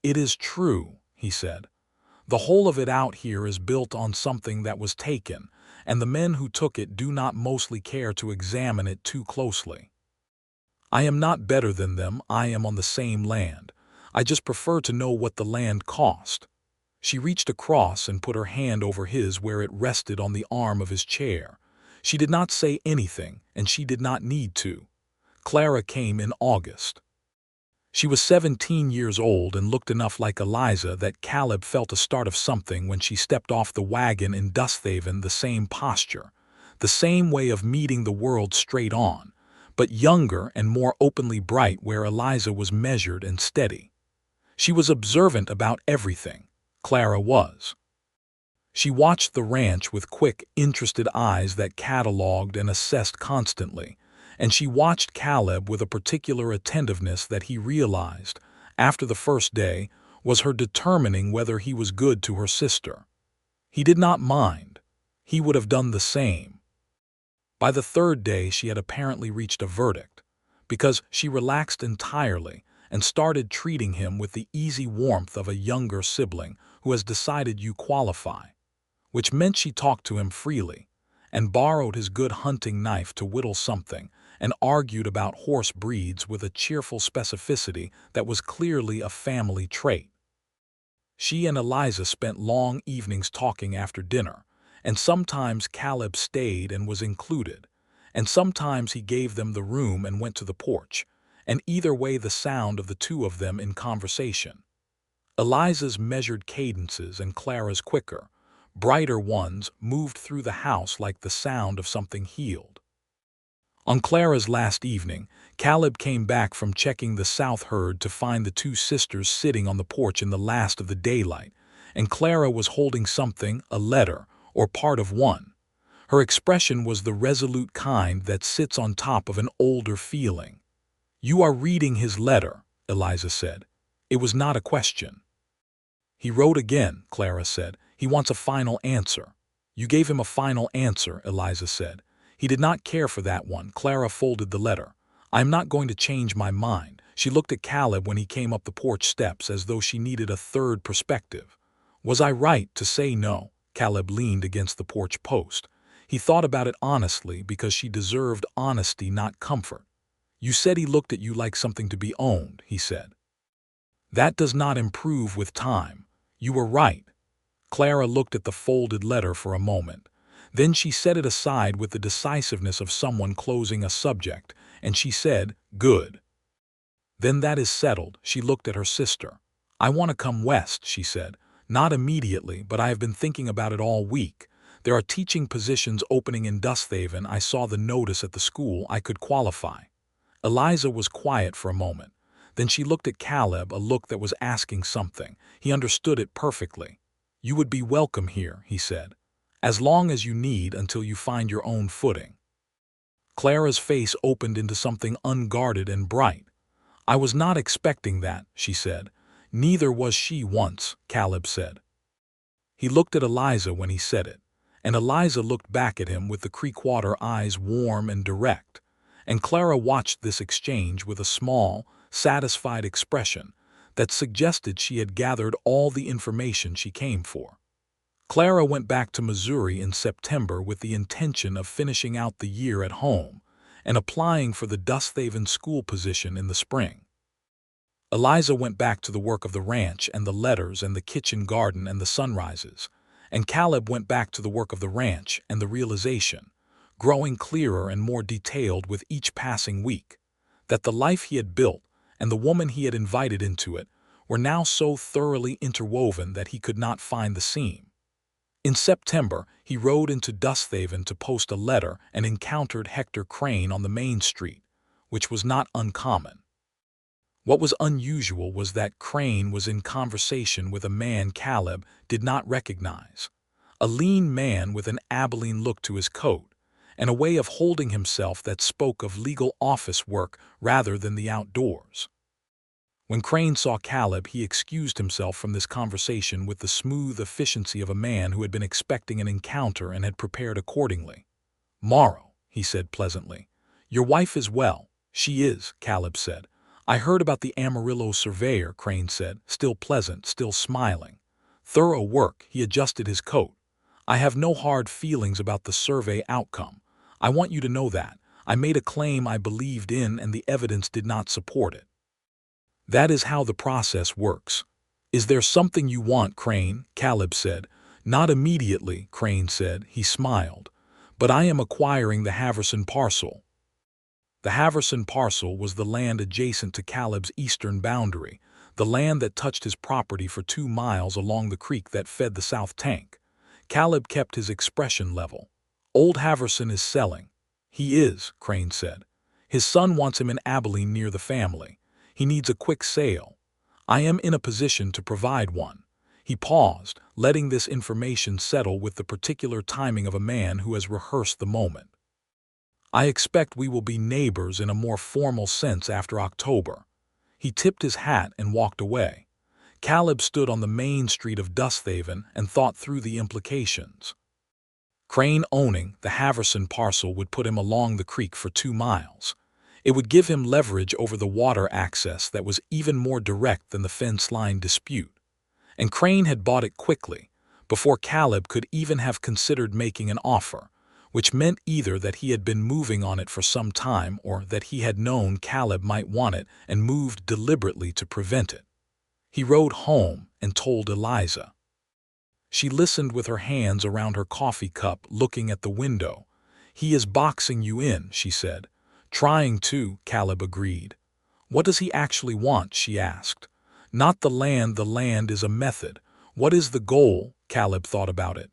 "It is true," he said. "The whole of it out here is built on something that was taken, and the men who took it do not mostly care to examine it too closely. I am not better than them, I am on the same land. I just prefer to know what the land cost." She reached across and put her hand over his where it rested on the arm of his chair. She did not say anything, and she did not need to. Clara came in August. She was 17 years old and looked enough like Eliza that Caleb felt a start of something when she stepped off the wagon in Dusthaven, the same posture, the same way of meeting the world straight on, but younger and more openly bright where Eliza was measured and steady. She was observant about everything. Clara was. She watched the ranch with quick, interested eyes that catalogued and assessed constantly, and she watched Caleb with a particular attentiveness that he realized, after the first day, was her determining whether he was good to her sister. He did not mind. He would have done the same. By the third day she had apparently reached a verdict, because she relaxed entirely and started treating him with the easy warmth of a younger sibling who has decided you qualify, which meant she talked to him freely, and borrowed his good hunting knife to whittle something, and argued about horse breeds with a cheerful specificity that was clearly a family trait. She and Eliza spent long evenings talking after dinner, and sometimes Caleb stayed and was included, and sometimes he gave them the room and went to the porch, and either way the sound of the two of them in conversation. Eliza's measured cadences and Clara's quicker, Brighter ones moved through the house like the sound of something healed. On Clara's last evening, Caleb came back from checking the south herd to find the two sisters sitting on the porch in the last of the daylight, and Clara was holding something, a letter, or part of one. Her expression was the resolute kind that sits on top of an older feeling. "You are reading his letter," Eliza said. It was not a question. "He wrote again," Clara said. "He wants a final answer." "You gave him a final answer," Eliza said. "He did not care for that one." Clara folded the letter. "I am not going to change my mind." She looked at Caleb when he came up the porch steps as though she needed a third perspective. "Was I right to say no?" Caleb leaned against the porch post. He thought about it honestly because she deserved honesty, not comfort. "You said he looked at you like something to be owned," he said. "That does not improve with time. You were right." Clara looked at the folded letter for a moment. Then she set it aside with the decisiveness of someone closing a subject, and she said, "Good. Then that is settled." She looked at her sister. "I want to come west," she said. "Not immediately, but I have been thinking about it all week. There are teaching positions opening in Dusthaven. I saw the notice at the school. I could qualify." Eliza was quiet for a moment. Then she looked at Caleb, a look that was asking something. He understood it perfectly. "You would be welcome here," he said. "As long as you need until you find your own footing." Clara's face opened into something unguarded and bright. "I was not expecting that," she said. "Neither was she once," Caleb said. He looked at Eliza when he said it, and Eliza looked back at him with the Creekwater eyes warm and direct. And Clara watched this exchange with a small, satisfied expression that suggested she had gathered all the information she came for. Clara went back to Missouri in September with the intention of finishing out the year at home and applying for the Dusthaven school position in the spring. Eliza went back to the work of the ranch and the letters and the kitchen garden and the sunrises, and Caleb went back to the work of the ranch and the realization, growing clearer and more detailed with each passing week, that the life he had built and the woman he had invited into it were now so thoroughly interwoven that he could not find the seam. In September, he rode into Dusthaven to post a letter and encountered Hector Crane on the main street, which was not uncommon. What was unusual was that Crane was in conversation with a man Caleb did not recognize, a lean man with an Abilene look to his coat, and a way of holding himself that spoke of legal office work rather than the outdoors. When Crane saw Caleb, he excused himself from this conversation with the smooth efficiency of a man who had been expecting an encounter and had prepared accordingly. "Morrow," he said pleasantly. "Your wife is well." "She is," Caleb said. "I heard about the Amarillo surveyor," Crane said, still pleasant, still smiling. "Thorough work." He adjusted his coat. "I have no hard feelings about the survey outcome. I want you to know that. I made a claim I believed in and the evidence did not support it. That is how the process works." "Is there something you want, Crane?" Caleb said. "Not immediately," Crane said. He smiled. "But I am acquiring the Haverson parcel." The Haverson parcel was the land adjacent to Caleb's eastern boundary, the land that touched his property for 2 miles along the creek that fed the south tank. Caleb kept his expression level. "Old Haverson is selling." "He is," Crane said. "His son wants him in Abilene near the family. He needs a quick sale. I am in a position to provide one." He paused, letting this information settle with the particular timing of a man who has rehearsed the moment. "I expect we will be neighbors in a more formal sense after October." He tipped his hat and walked away. Caleb stood on the main street of Dusthaven and thought through the implications. Crane owning the Haverson parcel would put him along the creek for 2 miles. It would give him leverage over the water access that was even more direct than the fence line dispute. And Crane had bought it quickly, before Caleb could even have considered making an offer, which meant either that he had been moving on it for some time or that he had known Caleb might want it and moved deliberately to prevent it. He rode home and told Eliza. She listened with her hands around her coffee cup, looking at the window. "He is boxing you in," she said. "Trying to," Caleb agreed. "What does he actually want?" she asked. "Not the land is a method. What is the goal?" Caleb thought about it.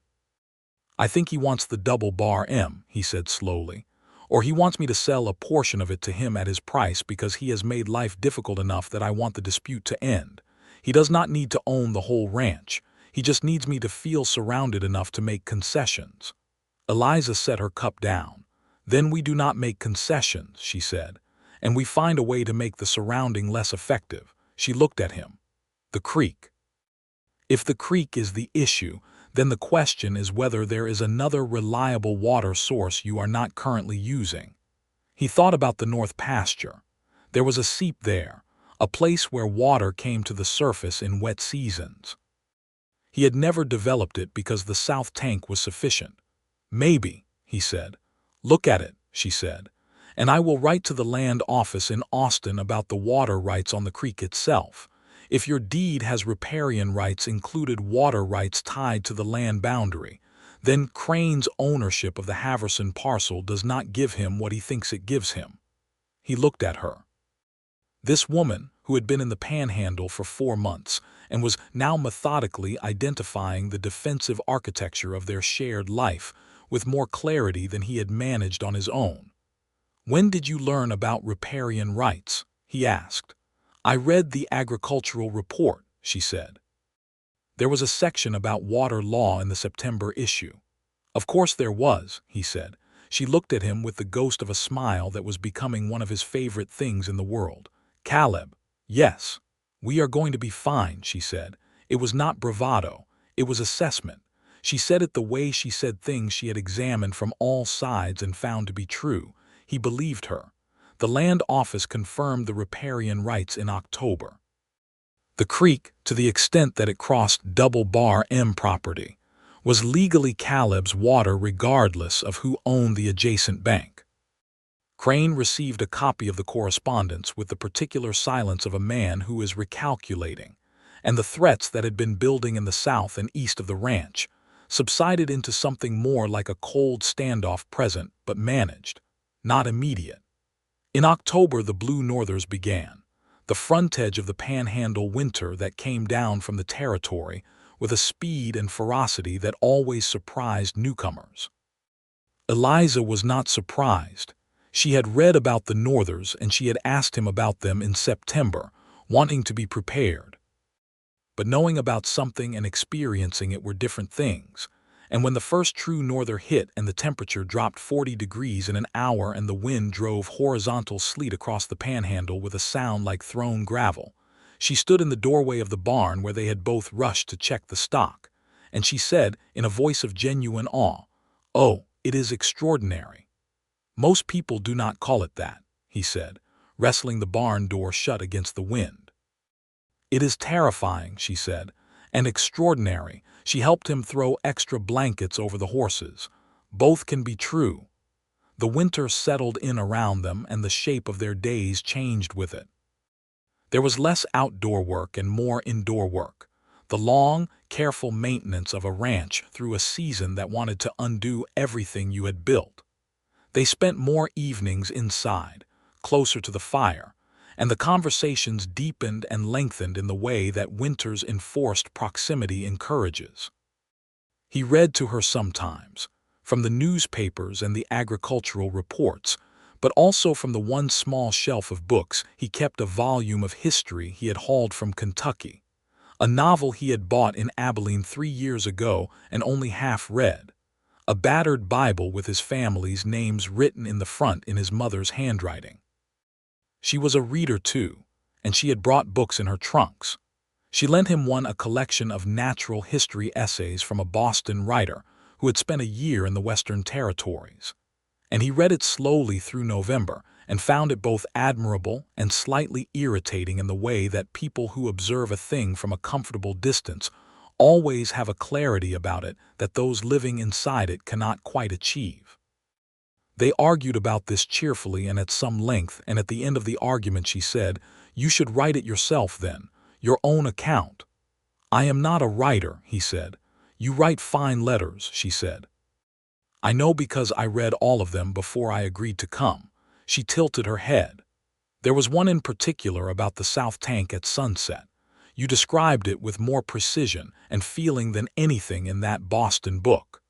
I think he wants the double bar M, he said slowly. Or he wants me to sell a portion of it to him at his price because he has made life difficult enough that I want the dispute to end. He does not need to own the whole ranch. He just needs me to feel surrounded enough to make concessions. Eliza set her cup down. Then we do not make concessions, she said, and we find a way to make the surrounding less effective. She looked at him. The creek. If the creek is the issue, then the question is whether there is another reliable water source you are not currently using. He thought about the north pasture. There was a seep there, a place where water came to the surface in wet seasons. He had never developed it because the south tank was sufficient. Maybe, he said. Look at it, she said, and I will write to the land office in Austin about the water rights on the creek itself. If your deed has riparian rights included water rights tied to the land boundary, then Crane's ownership of the Haverson parcel does not give him what he thinks it gives him. He looked at her. This woman, who had been in the panhandle for 4 months and was now methodically identifying the defensive architecture of their shared life with more clarity than he had managed on his own. When did you learn about riparian rights? He asked. I read the agricultural report, she said. There was a section about water law in the September issue. Of course there was, he said. She looked at him with the ghost of a smile that was becoming one of his favorite things in the world. Caleb, yes. We are going to be fine, she said. It was not bravado. It was assessment. She said it the way she said things she had examined from all sides and found to be true. He believed her. The land office confirmed the riparian rights in October. The creek, to the extent that it crossed double bar M property, was legally Caleb's water regardless of who owned the adjacent bank. Crane received a copy of the correspondence with the particular silence of a man who is recalculating, and the threats that had been building in the south and east of the ranch subsided into something more like a cold standoff present but managed, not immediate. In October the blue northers began, the frontage of the panhandle winter that came down from the territory with a speed and ferocity that always surprised newcomers. Eliza was not surprised. She had read about the northers and she had asked him about them in September, wanting to be prepared. But knowing about something and experiencing it were different things. And when the first true norther hit and the temperature dropped 40 degrees in an hour and the wind drove horizontal sleet across the panhandle with a sound like thrown gravel, she stood in the doorway of the barn where they had both rushed to check the stock, and she said in a voice of genuine awe, "Oh, it is extraordinary." "Most people do not call it that," he said, wrestling the barn door shut against the wind. "It is terrifying," she said, "and extraordinary." She helped him throw extra blankets over the horses. Both can be true. The winter settled in around them and the shape of their days changed with it. There was less outdoor work and more indoor work. The long, careful maintenance of a ranch through a season that wanted to undo everything you had built. They spent more evenings inside, closer to the fire, and the conversations deepened and lengthened in the way that winter's enforced proximity encourages. He read to her sometimes, from the newspapers and the agricultural reports, but also from the one small shelf of books he kept a volume of history he had hauled from Kentucky, a novel he had bought in Abilene 3 years ago and only half read, a battered Bible with his family's names written in the front in his mother's handwriting. She was a reader too, and she had brought books in her trunks. She lent him one, a collection of natural history essays from a Boston writer who had spent a year in the Western Territories. And he read it slowly through November and found it both admirable and slightly irritating in the way that people who observe a thing from a comfortable distance always have a clarity about it that those living inside it cannot quite achieve. They argued about this cheerfully and at some length, and at the end of the argument she said, "You should write it yourself then, your own account." "I am not a writer," he said. "You write fine letters," she said. "I know because I read all of them before I agreed to come." She tilted her head. "There was one in particular about the South Tank at sunset. You described it with more precision and feeling than anything in that Boston book."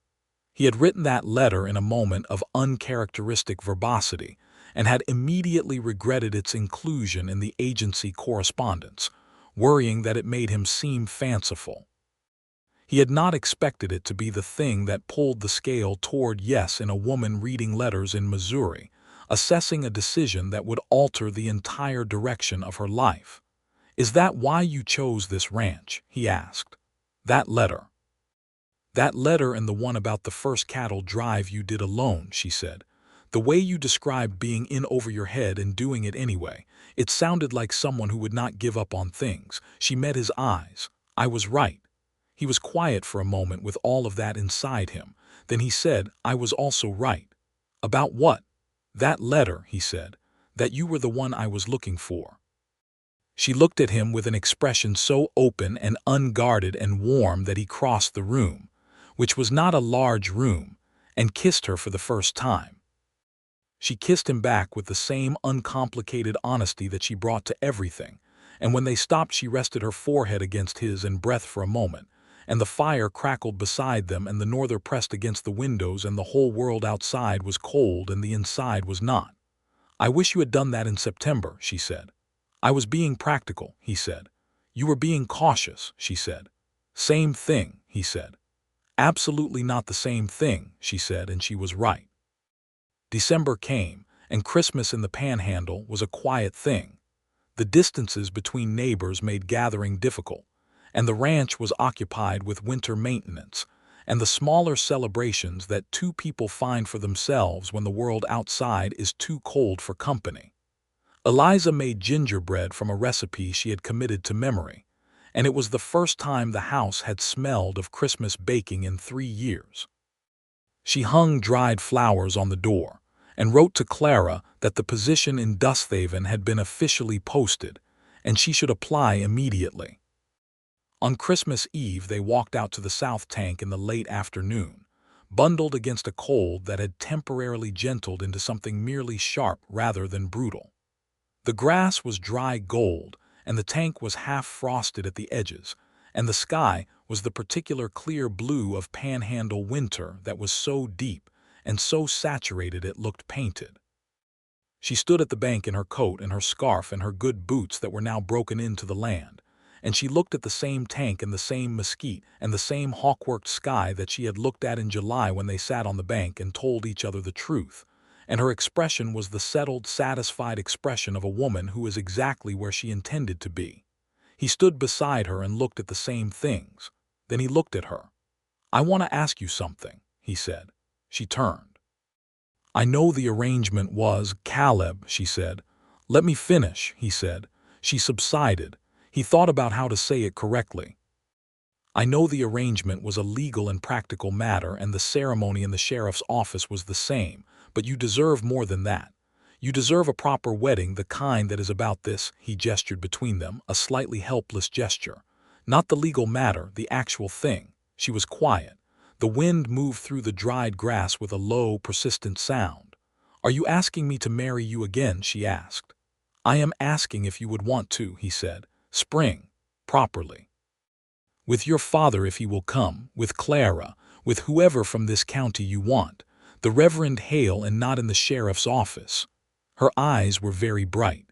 He had written that letter in a moment of uncharacteristic verbosity and had immediately regretted its inclusion in the agency correspondence, worrying that it made him seem fanciful. He had not expected it to be the thing that pulled the scale toward yes in a woman reading letters in Missouri, assessing a decision that would alter the entire direction of her life. "Is that why you chose this ranch?" he asked. "That letter." "That letter and the one about the first cattle drive you did alone," she said. "The way you described being in over your head and doing it anyway, it sounded like someone who would not give up on things." She met his eyes. "I was right." He was quiet for a moment with all of that inside him. Then he said, "I was also right." "About what?" "That letter," he said. "That you were the one I was looking for." She looked at him with an expression so open and unguarded and warm that he crossed the room, which was not a large room, and kissed her for the first time. She kissed him back with the same uncomplicated honesty that she brought to everything, and when they stopped she rested her forehead against his and breathed for a moment, and the fire crackled beside them and the norther pressed against the windows and the whole world outside was cold and the inside was not. "I wish you had done that in September," she said. "I was being practical," he said. "You were being cautious," she said. "Same thing," he said. "Absolutely not the same thing," she said, and she was right. December came, and Christmas in the Panhandle was a quiet thing. The distances between neighbors made gathering difficult, and the ranch was occupied with winter maintenance and the smaller celebrations that two people find for themselves when the world outside is too cold for company. Eliza made gingerbread from a recipe she had committed to memory, and it was the first time the house had smelled of Christmas baking in 3 years. She hung dried flowers on the door and wrote to Clara that the position in Dusthaven had been officially posted and she should apply immediately. On Christmas Eve they walked out to the south tank in the late afternoon, bundled against a cold that had temporarily gentled into something merely sharp rather than brutal. The grass was dry gold, and the tank was half frosted at the edges, and the sky was the particular clear blue of Panhandle winter that was so deep and so saturated it looked painted. She stood at the bank in her coat and her scarf and her good boots that were now broken into the land, and she looked at the same tank and the same mesquite and the same hawk-worked sky that she had looked at in July when they sat on the bank and told each other the truth, and her expression was the settled, satisfied expression of a woman who is exactly where she intended to be. He stood beside her and looked at the same things. Then he looked at her. "I want to ask you something," he said. She turned. "I know the arrangement was, Caleb," she said. "Let me finish," he said. She subsided. He thought about how to say it correctly. "I know the arrangement was a legal and practical matter and the ceremony in the sheriff's office was the same, but you deserve more than that. You deserve a proper wedding, the kind that is about this," he gestured between them, a slightly helpless gesture. "Not the legal matter, the actual thing." She was quiet. The wind moved through the dried grass with a low, persistent sound. "Are you asking me to marry you again?" she asked. "I am asking if you would want to," he said. "Spring. Properly. With your father if he will come, with Clara, with whoever from this county you want, the Reverend Hale and not in the sheriff's office." Her eyes were very bright.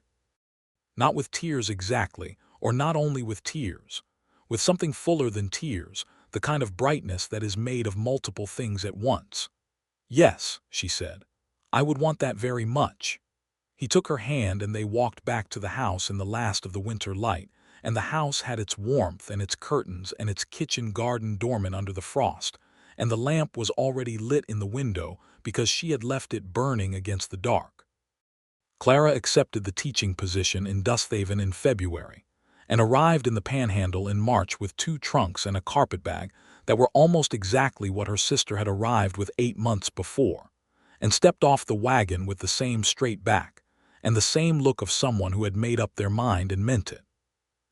Not with tears exactly, or not only with tears. With something fuller than tears, the kind of brightness that is made of multiple things at once. "Yes," she said. "I would want that very much." He took her hand and they walked back to the house in the last of the winter light, and the house had its warmth and its curtains and its kitchen garden dormant under the frost, and the lamp was already lit in the window because she had left it burning against the dark. Clara accepted the teaching position in Dusthaven in February, and arrived in the Panhandle in March with 2 trunks and a carpetbag that were almost exactly what her sister had arrived with 8 months before, and stepped off the wagon with the same straight back, and the same look of someone who had made up their mind and meant it.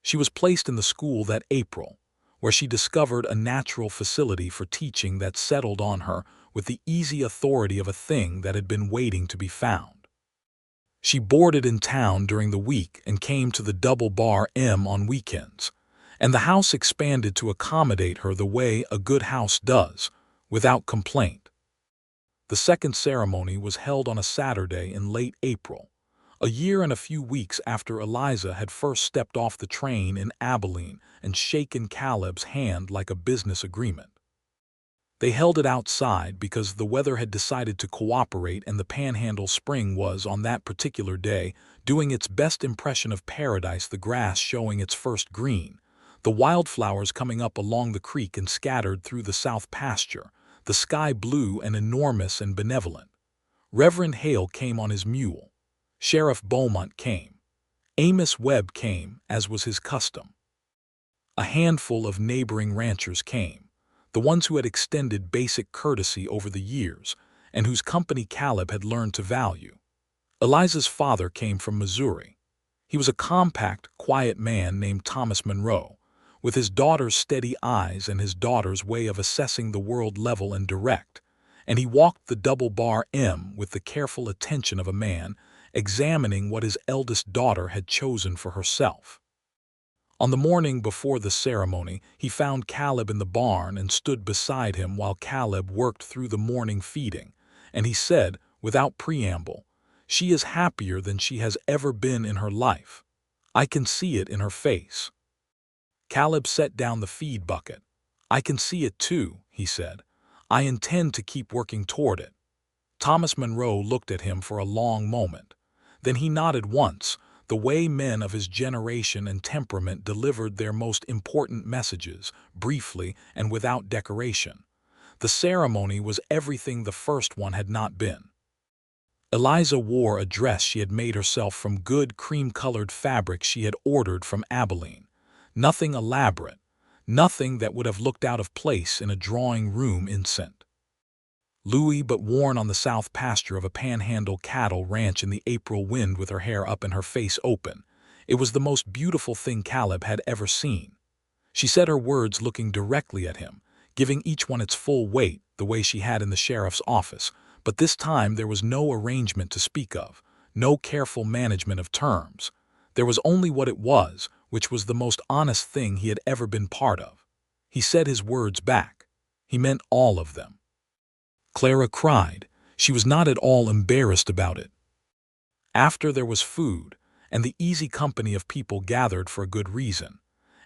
She was placed in the school that April, where she discovered a natural facility for teaching that settled on her with the easy authority of a thing that had been waiting to be found. She boarded in town during the week and came to the Double Bar M on weekends, and the house expanded to accommodate her the way a good house does, without complaint. The second ceremony was held on a Saturday in late April, a year and a few weeks after Eliza had first stepped off the train in Abilene and shaken Caleb's hand like a business agreement. They held it outside because the weather had decided to cooperate, and the Panhandle spring was, on that particular day, doing its best impression of paradise, the grass showing its first green, the wildflowers coming up along the creek and scattered through the south pasture, the sky blue and enormous and benevolent. Reverend Hale came on his mule. Sheriff Beaumont came. Amos Webb came, as was his custom. A handful of neighboring ranchers came, the ones who had extended basic courtesy over the years and whose company Caleb had learned to value. Eliza's father came from Missouri. He was a compact, quiet man named Thomas Monroe, with his daughter's steady eyes and his daughter's way of assessing the world level and direct, and he walked the double bar M with the careful attention of a man examining what his eldest daughter had chosen for herself. On the morning before the ceremony, he found Caleb in the barn and stood beside him while Caleb worked through the morning feeding, and he said, without preamble, "She is happier than she has ever been in her life. I can see it in her face." Caleb set down the feed bucket. "I can see it too," he said. "I intend to keep working toward it." Thomas Monroe looked at him for a long moment. Then he nodded once, the way men of his generation and temperament delivered their most important messages, briefly and without decoration. The ceremony was everything the first one had not been. Eliza wore a dress she had made herself from good cream-colored fabric she had ordered from Abilene. Nothing elaborate, nothing that would have looked out of place in a drawing-room enceinte. Louis, but worn on the south pasture of a panhandle cattle ranch in the April wind with her hair up and her face open. It was the most beautiful thing Caleb had ever seen. She said her words looking directly at him, giving each one its full weight, the way she had in the sheriff's office, but this time there was no arrangement to speak of, no careful management of terms. There was only what it was, which was the most honest thing he had ever been part of. He said his words back. He meant all of them. Clara cried. She was not at all embarrassed about it. After there was food, and the easy company of people gathered for a good reason,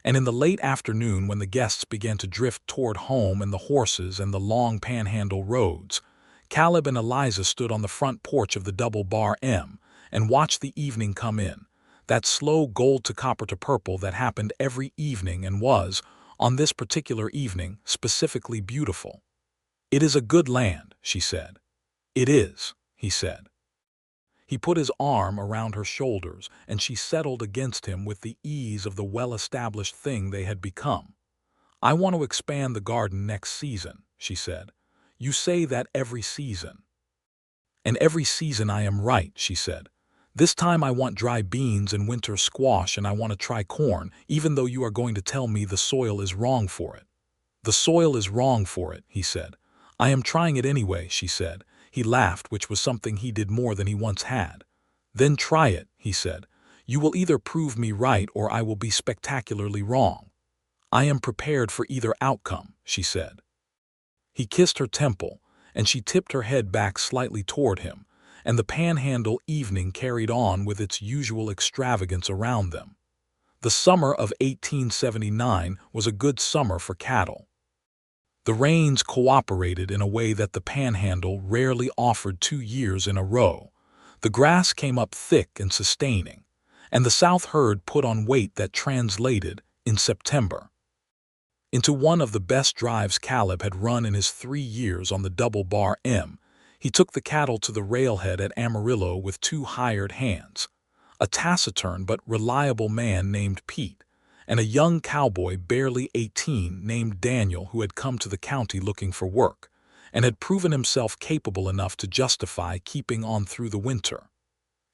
and in the late afternoon when the guests began to drift toward home and the horses and the long panhandle roads, Caleb and Eliza stood on the front porch of the double bar M and watched the evening come in, that slow gold to copper to purple that happened every evening and was, on this particular evening, specifically beautiful. "It is a good land," she said. "It is," he said. He put his arm around her shoulders, and she settled against him with the ease of the well-established thing they had become. "I want to expand the garden next season," she said. "You say that every season." "And every season I am right," she said. "This time I want dry beans and winter squash, and I want to try corn, even though you are going to tell me the soil is wrong for it." "The soil is wrong for it," he said. "I am trying it anyway," she said. He laughed, which was something he did more than he once had. "Then try it," he said. "You will either prove me right or I will be spectacularly wrong." "I am prepared for either outcome," she said. He kissed her temple, and she tipped her head back slightly toward him, and the panhandle evening carried on with its usual extravagance around them. The summer of 1879 was a good summer for cattle. The rains cooperated in a way that the panhandle rarely offered 2 years in a row. The grass came up thick and sustaining, and the south herd put on weight that translated, in September, into one of the best drives Caleb had run in his 3 years on the double bar M. He took the cattle to the railhead at Amarillo with 2 hired hands, a taciturn but reliable man named Pete, and a young cowboy barely 18 named Daniel, who had come to the county looking for work, and had proven himself capable enough to justify keeping on through the winter.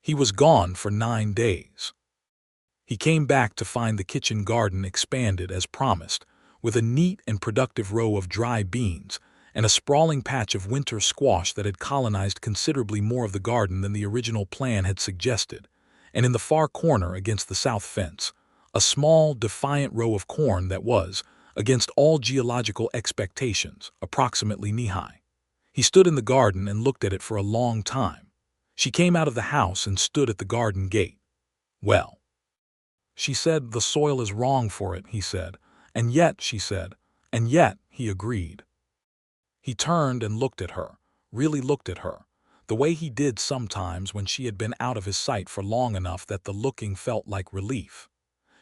He was gone for 9 days. He came back to find the kitchen garden expanded as promised, with a neat and productive row of dry beans and a sprawling patch of winter squash that had colonized considerably more of the garden than the original plan had suggested, and in the far corner against the south fence, a small, defiant row of corn that was, against all geological expectations, approximately knee-high. He stood in the garden and looked at it for a long time. She came out of the house and stood at the garden gate. "Well," she said, "the soil is wrong for it," he said. "And yet," she said. "And yet," he agreed. He turned and looked at her, really looked at her, the way he did sometimes when she had been out of his sight for long enough that the looking felt like relief.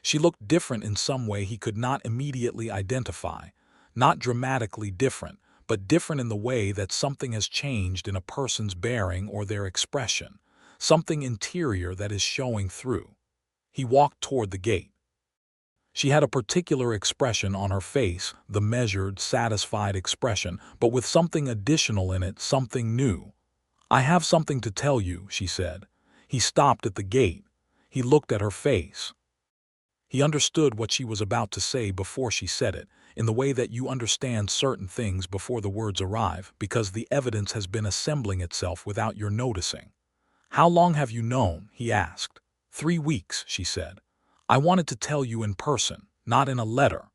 She looked different in some way he could not immediately identify, not dramatically different, but different in the way that something has changed in a person's bearing or their expression, something interior that is showing through. He walked toward the gate. She had a particular expression on her face, the measured, satisfied expression, but with something additional in it, something new. "I have something to tell you," she said. He stopped at the gate. He looked at her face. He understood what she was about to say before she said it, in the way that you understand certain things before the words arrive, because the evidence has been assembling itself without your noticing. "How long have you known?" he asked. 3 weeks, she said. "I wanted to tell you in person, not in a letter."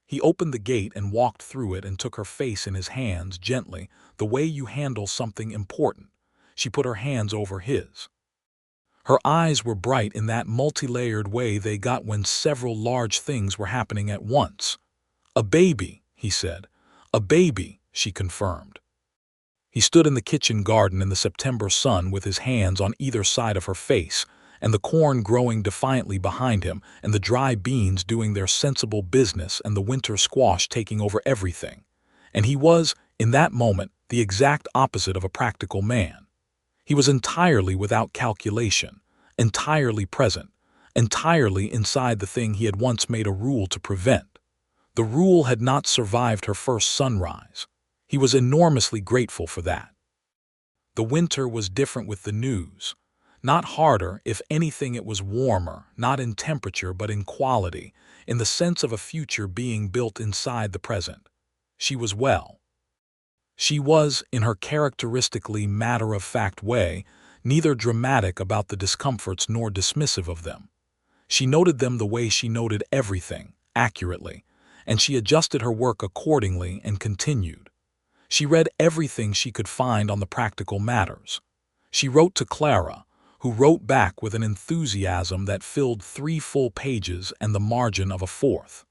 He opened the gate and walked through it and took her face in his hands gently, the way you handle something important. She put her hands over his. Her eyes were bright in that multi-layered way they got when several large things were happening at once. "A baby," he said. "A baby," she confirmed. He stood in the kitchen garden in the September sun with his hands on either side of her face, and the corn growing defiantly behind him, and the dry beans doing their sensible business, and the winter squash taking over everything. And he was, in that moment, the exact opposite of a practical man. He was entirely without calculation, entirely present, entirely inside the thing he had once made a rule to prevent. The rule had not survived her first sunrise. He was enormously grateful for that. The winter was different with the news. Not harder, if anything it was warmer, not in temperature but in quality, in the sense of a future being built inside the present. She was well. She was, in her characteristically matter-of-fact way, neither dramatic about the discomforts nor dismissive of them. She noted them the way she noted everything, accurately, and she adjusted her work accordingly and continued. She read everything she could find on the practical matters. She wrote to Clara, who wrote back with an enthusiasm that filled 3 full pages and the margin of a 4th.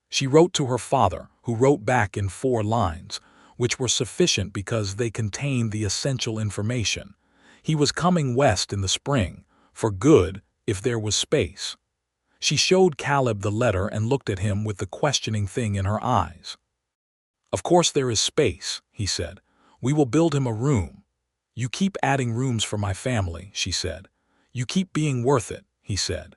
She wrote to her father, who wrote back in 4 lines, which were sufficient because they contained the essential information. He was coming west in the spring, for good, if there was space. She showed Caleb the letter and looked at him with the questioning thing in her eyes. "Of course there is space," he said. "We will build him a room." "You keep adding rooms for my family," she said. "You keep being worth it," he said.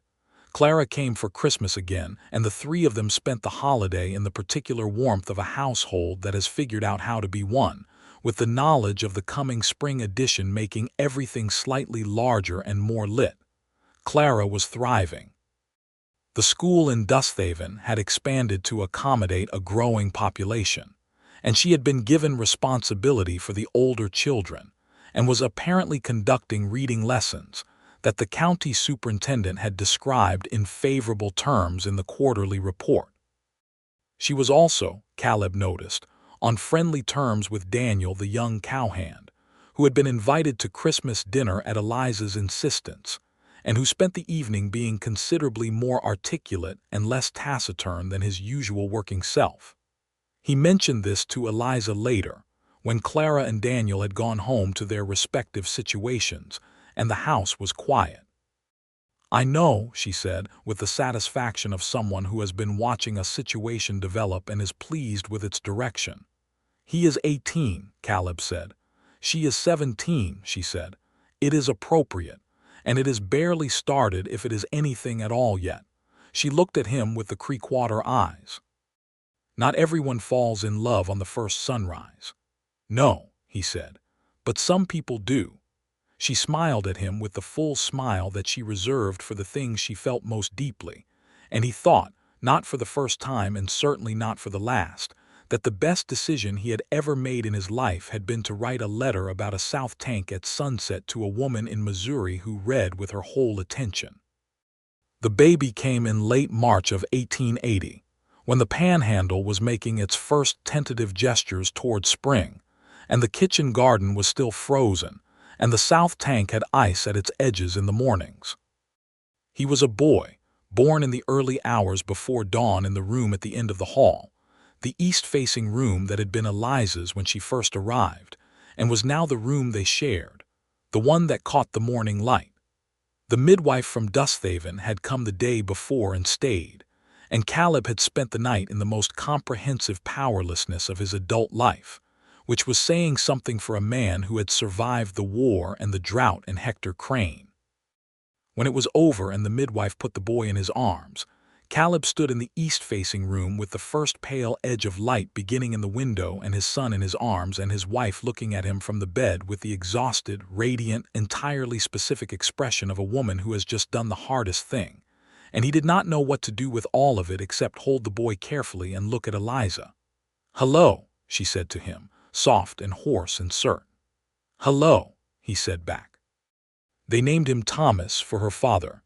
Clara came for Christmas again, and the 3 of them spent the holiday in the particular warmth of a household that has figured out how to be one, with the knowledge of the coming spring edition making everything slightly larger and more lit. Clara was thriving. The school in Dusthaven had expanded to accommodate a growing population, and she had been given responsibility for the older children, and was apparently conducting reading lessons that the county superintendent had described in favorable terms in the quarterly report. She was also, Caleb noticed, on friendly terms with Daniel the young cowhand, who had been invited to Christmas dinner at Eliza's insistence, and who spent the evening being considerably more articulate and less taciturn than his usual working self. He mentioned this to Eliza later, when Clara and Daniel had gone home to their respective situations, and the house was quiet. "I know," she said, with the satisfaction of someone who has been watching a situation develop and is pleased with its direction. "He is 18, Caleb said. "She is 17, she said. "It is appropriate, and it is barely started if it is anything at all yet." She looked at him with the Creekwater eyes. "Not everyone falls in love on the first sunrise." "No," he said, "but some people do." She smiled at him with the full smile that she reserved for the things she felt most deeply, and he thought, not for the first time and certainly not for the last, that the best decision he had ever made in his life had been to write a letter about a South tank at sunset to a woman in Missouri who read with her whole attention. The baby came in late March of 1880, when the panhandle was making its first tentative gestures toward spring, and the kitchen garden was still frozen, and the south tank had ice at its edges in the mornings. He was a boy, born in the early hours before dawn in the room at the end of the hall, the east-facing room that had been Eliza's when she first arrived, and was now the room they shared, the one that caught the morning light. The midwife from Dusthaven had come the day before and stayed, and Caleb had spent the night in the most comprehensive powerlessness of his adult life, which was saying something for a man who had survived the war and the drought in Hector Crane. When it was over and the midwife put the boy in his arms, Caleb stood in the east-facing room with the first pale edge of light beginning in the window and his son in his arms and his wife looking at him from the bed with the exhausted, radiant, entirely specific expression of a woman who has just done the hardest thing, and he did not know what to do with all of it except hold the boy carefully and look at Eliza. "Hello," she said to him, soft and hoarse and certain. "Hello," he said back. They named him Thomas for her father.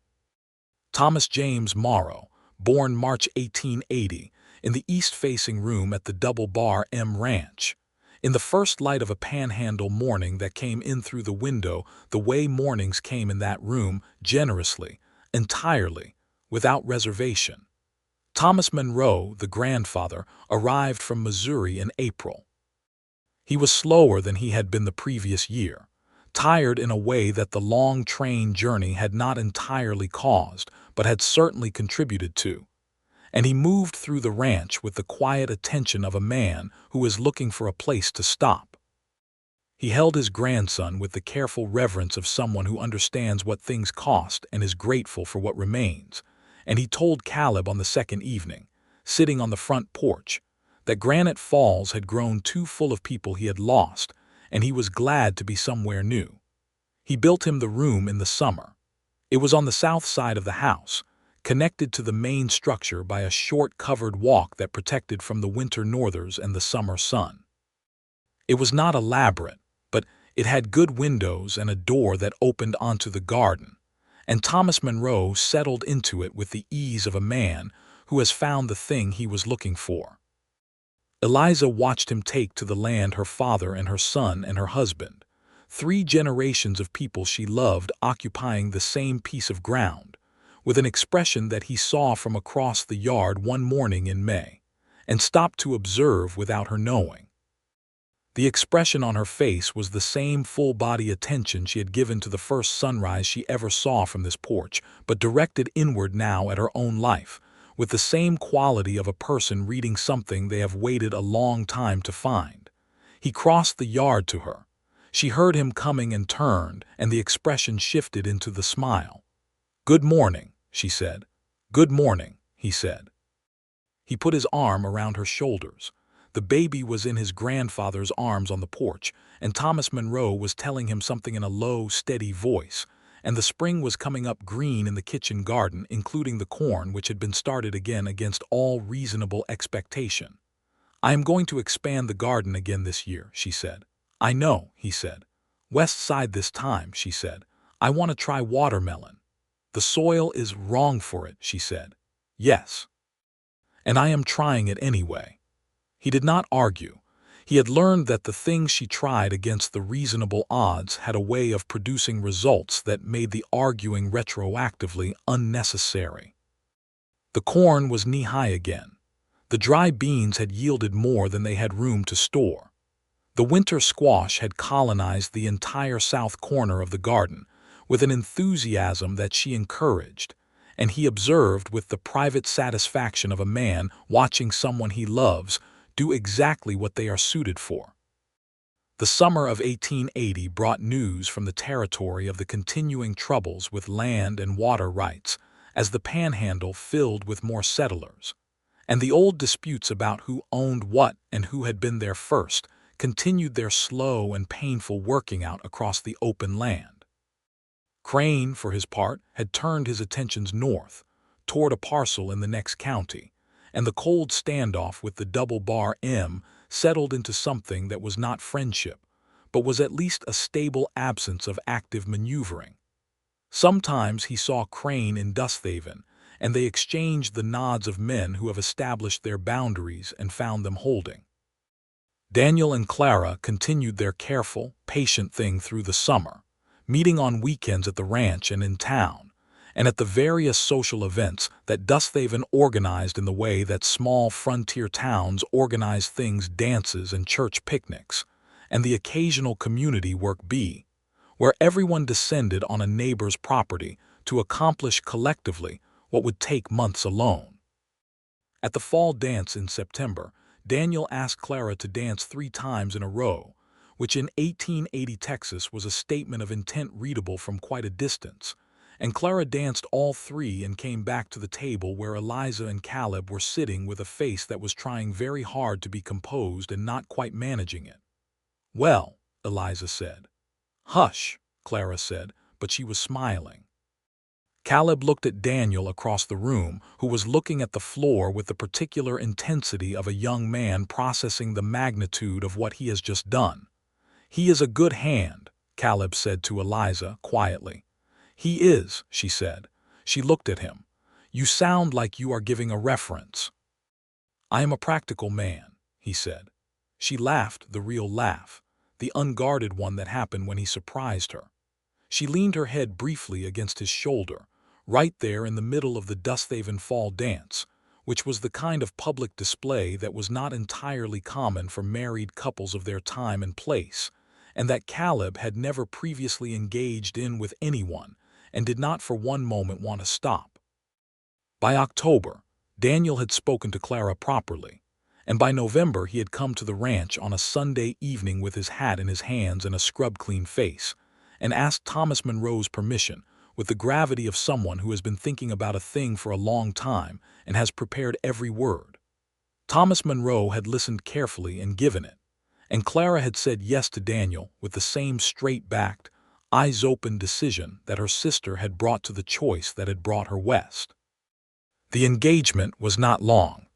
Thomas James Morrow, born March 1880, in the east-facing room at the Double Bar M Ranch. In the first light of a panhandle morning that came in through the window, the way mornings came in that room, generously, entirely, without reservation. Thomas Monroe, the grandfather, arrived from Missouri in April. He was slower than he had been the previous year, tired in a way that the long train journey had not entirely caused, but had certainly contributed to. And he moved through the ranch with the quiet attention of a man who is looking for a place to stop. He held his grandson with the careful reverence of someone who understands what things cost and is grateful for what remains, and he told Caleb on the second evening, sitting on the front porch, that Granite Falls had grown too full of people he had lost, and he was glad to be somewhere new. He built him the room in the summer. It was on the south side of the house, connected to the main structure by a short covered walk that protected from the winter northers and the summer sun. It was not elaborate, but it had good windows and a door that opened onto the garden, and Thomas Monroe settled into it with the ease of a man who has found the thing he was looking for. Eliza watched him take to the land her father and her son and her husband, 3 generations of people she loved occupying the same piece of ground, with an expression that he saw from across the yard one morning in May, and stopped to observe without her knowing. The expression on her face was the same full-body attention she had given to the first sunrise she ever saw from this porch, but directed inward now at her own life, with the same quality of a person reading something they have waited a long time to find. He crossed the yard to her. She heard him coming and turned, and the expression shifted into the smile. "Good morning," she said. "Good morning," he said. He put his arm around her shoulders. The baby was in his grandfather's arms on the porch, and Thomas Monroe was telling him something in a low, steady voice, and the spring was coming up green in the kitchen garden, including the corn, which had been started again against all reasonable expectation. "I am going to expand the garden again this year," she said. "I know," he said. "West side this time," she said. "I want to try watermelon." "The soil is wrong for it," she said. "Yes. And I am trying it anyway." He did not argue. He had learned that the things she tried against the reasonable odds had a way of producing results that made the arguing retroactively unnecessary. The corn was knee-high again. The dry beans had yielded more than they had room to store. The winter squash had colonized the entire south corner of the garden with an enthusiasm that she encouraged, and he observed with the private satisfaction of a man watching someone he loves do exactly what they are suited for. The summer of 1880 brought news from the territory of the continuing troubles with land and water rights as the panhandle filled with more settlers, and the old disputes about who owned what and who had been there first continued their slow and painful working out across the open land. Crane, for his part, had turned his attentions north, toward a parcel in the next county, and the cold standoff with the Double Bar M settled into something that was not friendship, but was at least a stable absence of active maneuvering. Sometimes he saw Crane in Dusthaven, and they exchanged the nods of men who have established their boundaries and found them holding. Daniel and Clara continued their careful, patient thing through the summer, meeting on weekends at the ranch and in town, and at the various social events that Dusthaven organized in the way that small frontier towns organize things, dances and church picnics, and the occasional community work bee, where everyone descended on a neighbor's property to accomplish collectively what would take months alone. At the fall dance in September, Daniel asked Clara to dance 3 times in a row, which in 1880 Texas was a statement of intent readable from quite a distance, and Clara danced all 3 and came back to the table where Eliza and Caleb were sitting with a face that was trying very hard to be composed and not quite managing it. "Well," Eliza said. "Hush," Clara said, but she was smiling. Caleb looked at Daniel across the room, who was looking at the floor with the particular intensity of a young man processing the magnitude of what he has just done. "He is a good hand," Caleb said to Eliza quietly. "He is," she said. She looked at him. "You sound like you are giving a reference." "I am a practical man," he said. She laughed the real laugh, the unguarded one that happened when he surprised her. She leaned her head briefly against his shoulder, right there in the middle of the Dusthaven fall dance, which was the kind of public display that was not entirely common for married couples of their time and place, and that Caleb had never previously engaged in with anyone and did not for one moment want to stop. By October, Daniel had spoken to Clara properly, and by November he had come to the ranch on a Sunday evening with his hat in his hands and a scrub-clean face, and asked Thomas Monroe's permission, with the gravity of someone who has been thinking about a thing for a long time and has prepared every word. Thomas Monroe had listened carefully and given it, and Clara had said yes to Daniel with the same straight-backed, eyes-open decision that her sister had brought to the choice that had brought her west. The engagement was not long.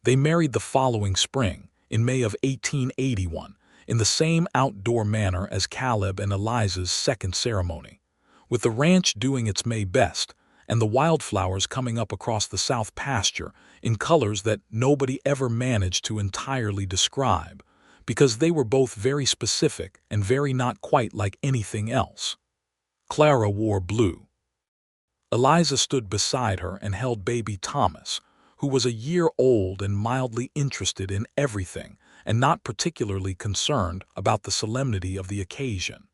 They married the following spring, in May of 1881, in the same outdoor manner as Caleb and Eliza's second ceremony, with the ranch doing its May best and the wildflowers coming up across the south pasture in colors that nobody ever managed to entirely describe, because they were both very specific and very not quite like anything else. Clara wore blue. Eliza stood beside her and held baby Thomas, who was a year old and mildly interested in everything and not particularly concerned about the solemnity of the occasion.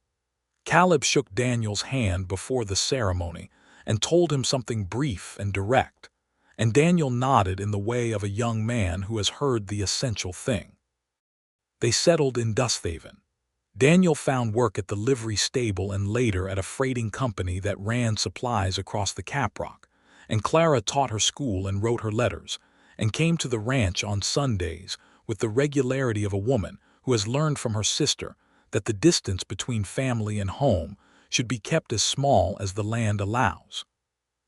Caleb shook Daniel's hand before the ceremony and told him something brief and direct, and Daniel nodded in the way of a young man who has heard the essential thing. They settled in Dusthaven. Daniel found work at the livery stable and later at a freighting company that ran supplies across the Caprock, and Clara taught her school and wrote her letters, and came to the ranch on Sundays with the regularity of a woman who has learned from her sister that the distance between family and home should be kept as small as the land allows.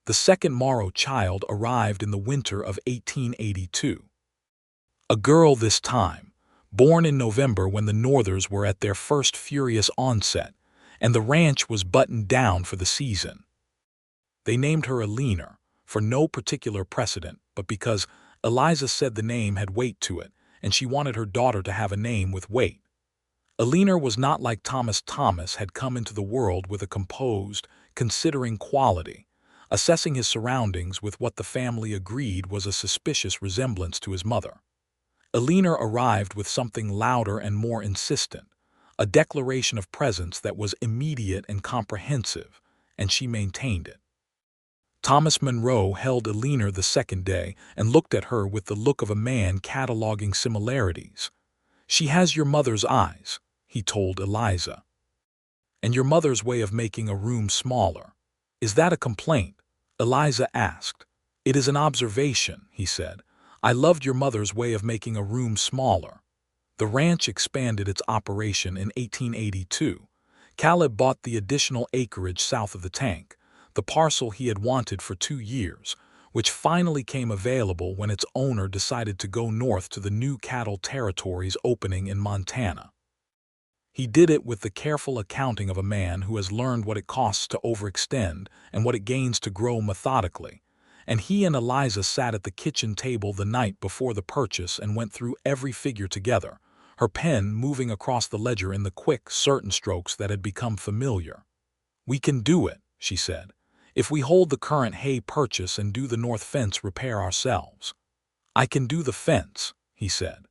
The second Morrow child arrived in the winter of 1882. A girl this time, born in November when the Northers were at their first furious onset, and the ranch was buttoned down for the season. They named her Eliza, for no particular precedent, but because Eliza said the name had weight to it, and she wanted her daughter to have a name with weight. Eliza was not like Thomas. Thomas had come into the world with a composed, considering quality, assessing his surroundings with what the family agreed was a suspicious resemblance to his mother. Eliza arrived with something louder and more insistent, a declaration of presence that was immediate and comprehensive, and she maintained it. Thomas Monroe held Eliza the second day and looked at her with the look of a man cataloging similarities. "She has your mother's eyes," he told Eliza. "And your mother's way of making a room smaller. Is that a complaint?" Eliza asked. "It is an observation," he said. "I loved your mother's way of making a room smaller." The ranch expanded its operation in 1882. Caleb bought the additional acreage south of the tank, the parcel he had wanted for 2 years, which finally came available when its owner decided to go north to the new cattle territories opening in Montana. He did it with the careful accounting of a man who has learned what it costs to overextend and what it gains to grow methodically, and he and Eliza sat at the kitchen table the night before the purchase and went through every figure together, her pen moving across the ledger in the quick, certain strokes that had become familiar. "We can do it," she said, "if we hold the current hay purchase and do the north fence repair ourselves." "I can do the fence," he said.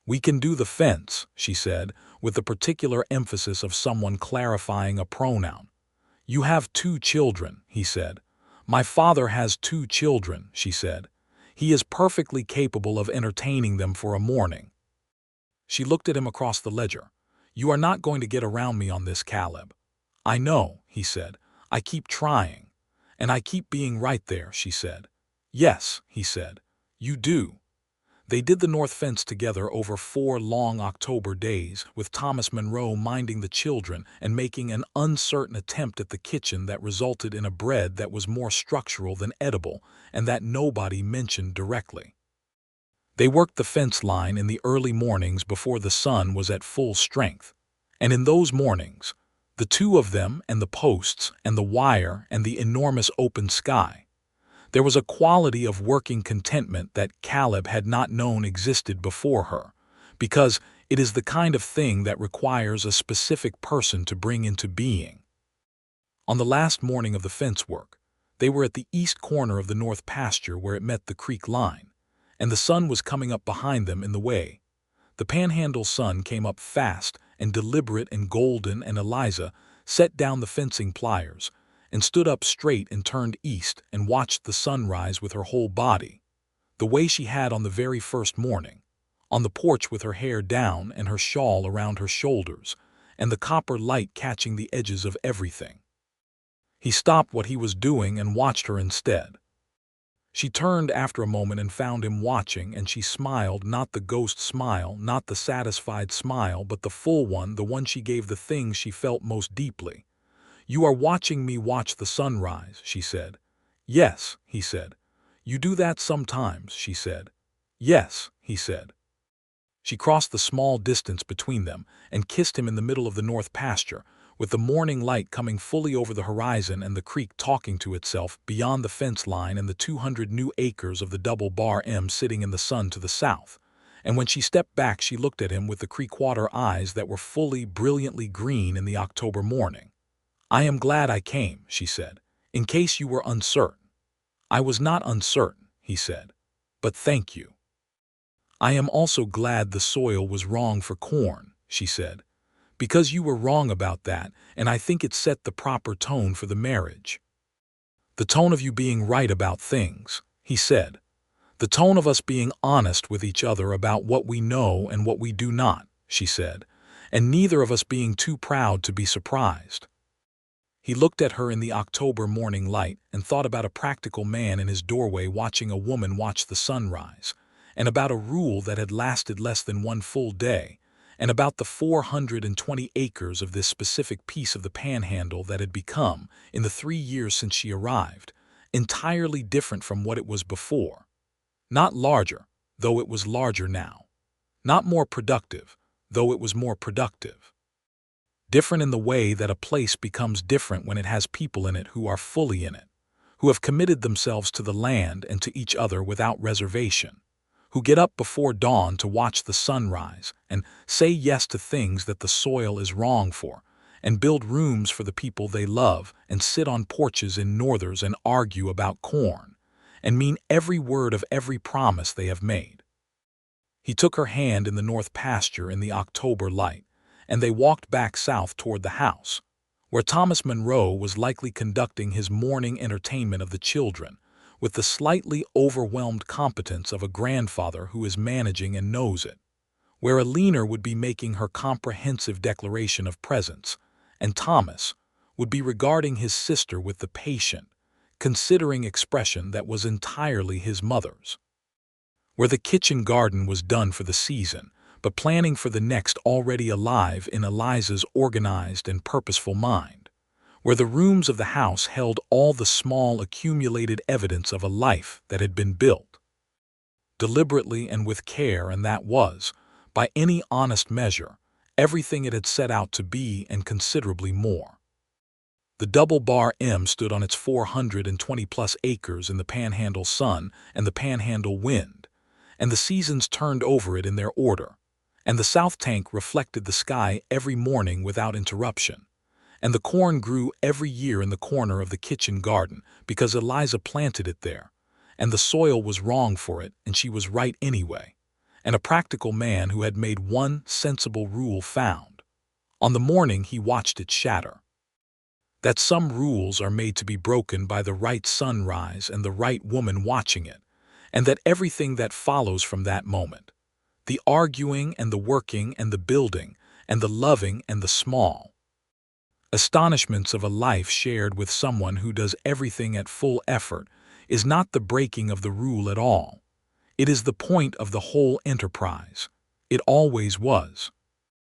"We can do the fence," she said, with the particular emphasis of someone clarifying a pronoun. "You have 2 children," he said. "My father has 2 children," she said. "He is perfectly capable of entertaining them for a morning." She looked at him across the ledger. "You are not going to get around me on this, Caleb." "I know," he said. "I keep trying." "And I keep being right there," she said. "Yes," he said. "You do." They did the north fence together over 4 long October days, with Thomas Monroe minding the children and making an uncertain attempt at the kitchen that resulted in a bread that was more structural than edible and that nobody mentioned directly. They worked the fence line in the early mornings before the sun was at full strength, and in those mornings, the 2 of them and the posts and the wire and the enormous open sky, there was a quality of working contentment that Caleb had not known existed before her, because it is the kind of thing that requires a specific person to bring into being. On the last morning of the fence work, they were at the east corner of the north pasture where it met the creek line, and the sun was coming up behind them in the way. The panhandle sun came up fast and deliberate and golden, and Eliza set down the fencing pliers and stood up straight and turned east and watched the sunrise with her whole body, the way she had on the very first morning, on the porch with her hair down and her shawl around her shoulders, and the copper light catching the edges of everything. He stopped what he was doing and watched her instead. She turned after a moment and found him watching, and she smiled, not the ghost smile, not the satisfied smile, but the full one, the one she gave the things she felt most deeply. "You are watching me watch the sunrise," she said. "Yes," he said. "You do that sometimes," she said. "Yes," he said. She crossed the small distance between them and kissed him in the middle of the north pasture, with the morning light coming fully over the horizon and the creek talking to itself beyond the fence line and the 200 new acres of the double bar M sitting in the sun to the south. And when she stepped back, she looked at him with the creek-water eyes that were fully, brilliantly green in the October morning. "I am glad I came," she said, "in case you were uncertain." "I was not uncertain," he said, "but thank you." "I am also glad the soil was wrong for corn," she said, "because you were wrong about that, and I think it set the proper tone for the marriage." "The tone of you being right about things," he said. "The tone of us being honest with each other about what we know and what we do not," she said, "and neither of us being too proud to be surprised." He looked at her in the October morning light and thought about a practical man in his doorway watching a woman watch the sunrise, and about a rule that had lasted less than 1 full day, and about the 420 acres of this specific piece of the panhandle that had become, in the 3 years since she arrived, entirely different from what it was before. Not larger, though it was larger now. Not more productive, though it was more productive. Different in the way that a place becomes different when it has people in it who are fully in it, who have committed themselves to the land and to each other without reservation, who get up before dawn to watch the sunrise and say yes to things that the soil is wrong for, and build rooms for the people they love and sit on porches in northers and argue about corn, and mean every word of every promise they have made. He took her hand in the north pasture in the October light, and they walked back south toward the house, where Thomas Monroe was likely conducting his morning entertainment of the children, with the slightly overwhelmed competence of a grandfather who is managing and knows it, where Eleanor would be making her comprehensive declaration of presence, and Thomas would be regarding his sister with the patient, considering expression that was entirely his mother's, where the kitchen garden was done for the season, but planning for the next already alive in Eliza's organized and purposeful mind, where the rooms of the house held all the small accumulated evidence of a life that had been built deliberately and with care, and that was, by any honest measure, everything it had set out to be and considerably more. The double bar M stood on its 420-plus acres in the panhandle sun and the panhandle wind, and the seasons turned over it in their order, and the south tank reflected the sky every morning without interruption. And the corn grew every year in the corner of the kitchen garden because Eliza planted it there, and the soil was wrong for it, and she was right anyway. And a practical man who had made one sensible rule found, on the morning he watched it shatter, that some rules are made to be broken by the right sunrise and the right woman watching it, and that everything that follows from that moment, the arguing and the working and the building and the loving and the small astonishments of a life shared with someone who does everything at full effort, is not the breaking of the rule at all. It is the point of the whole enterprise. It always was.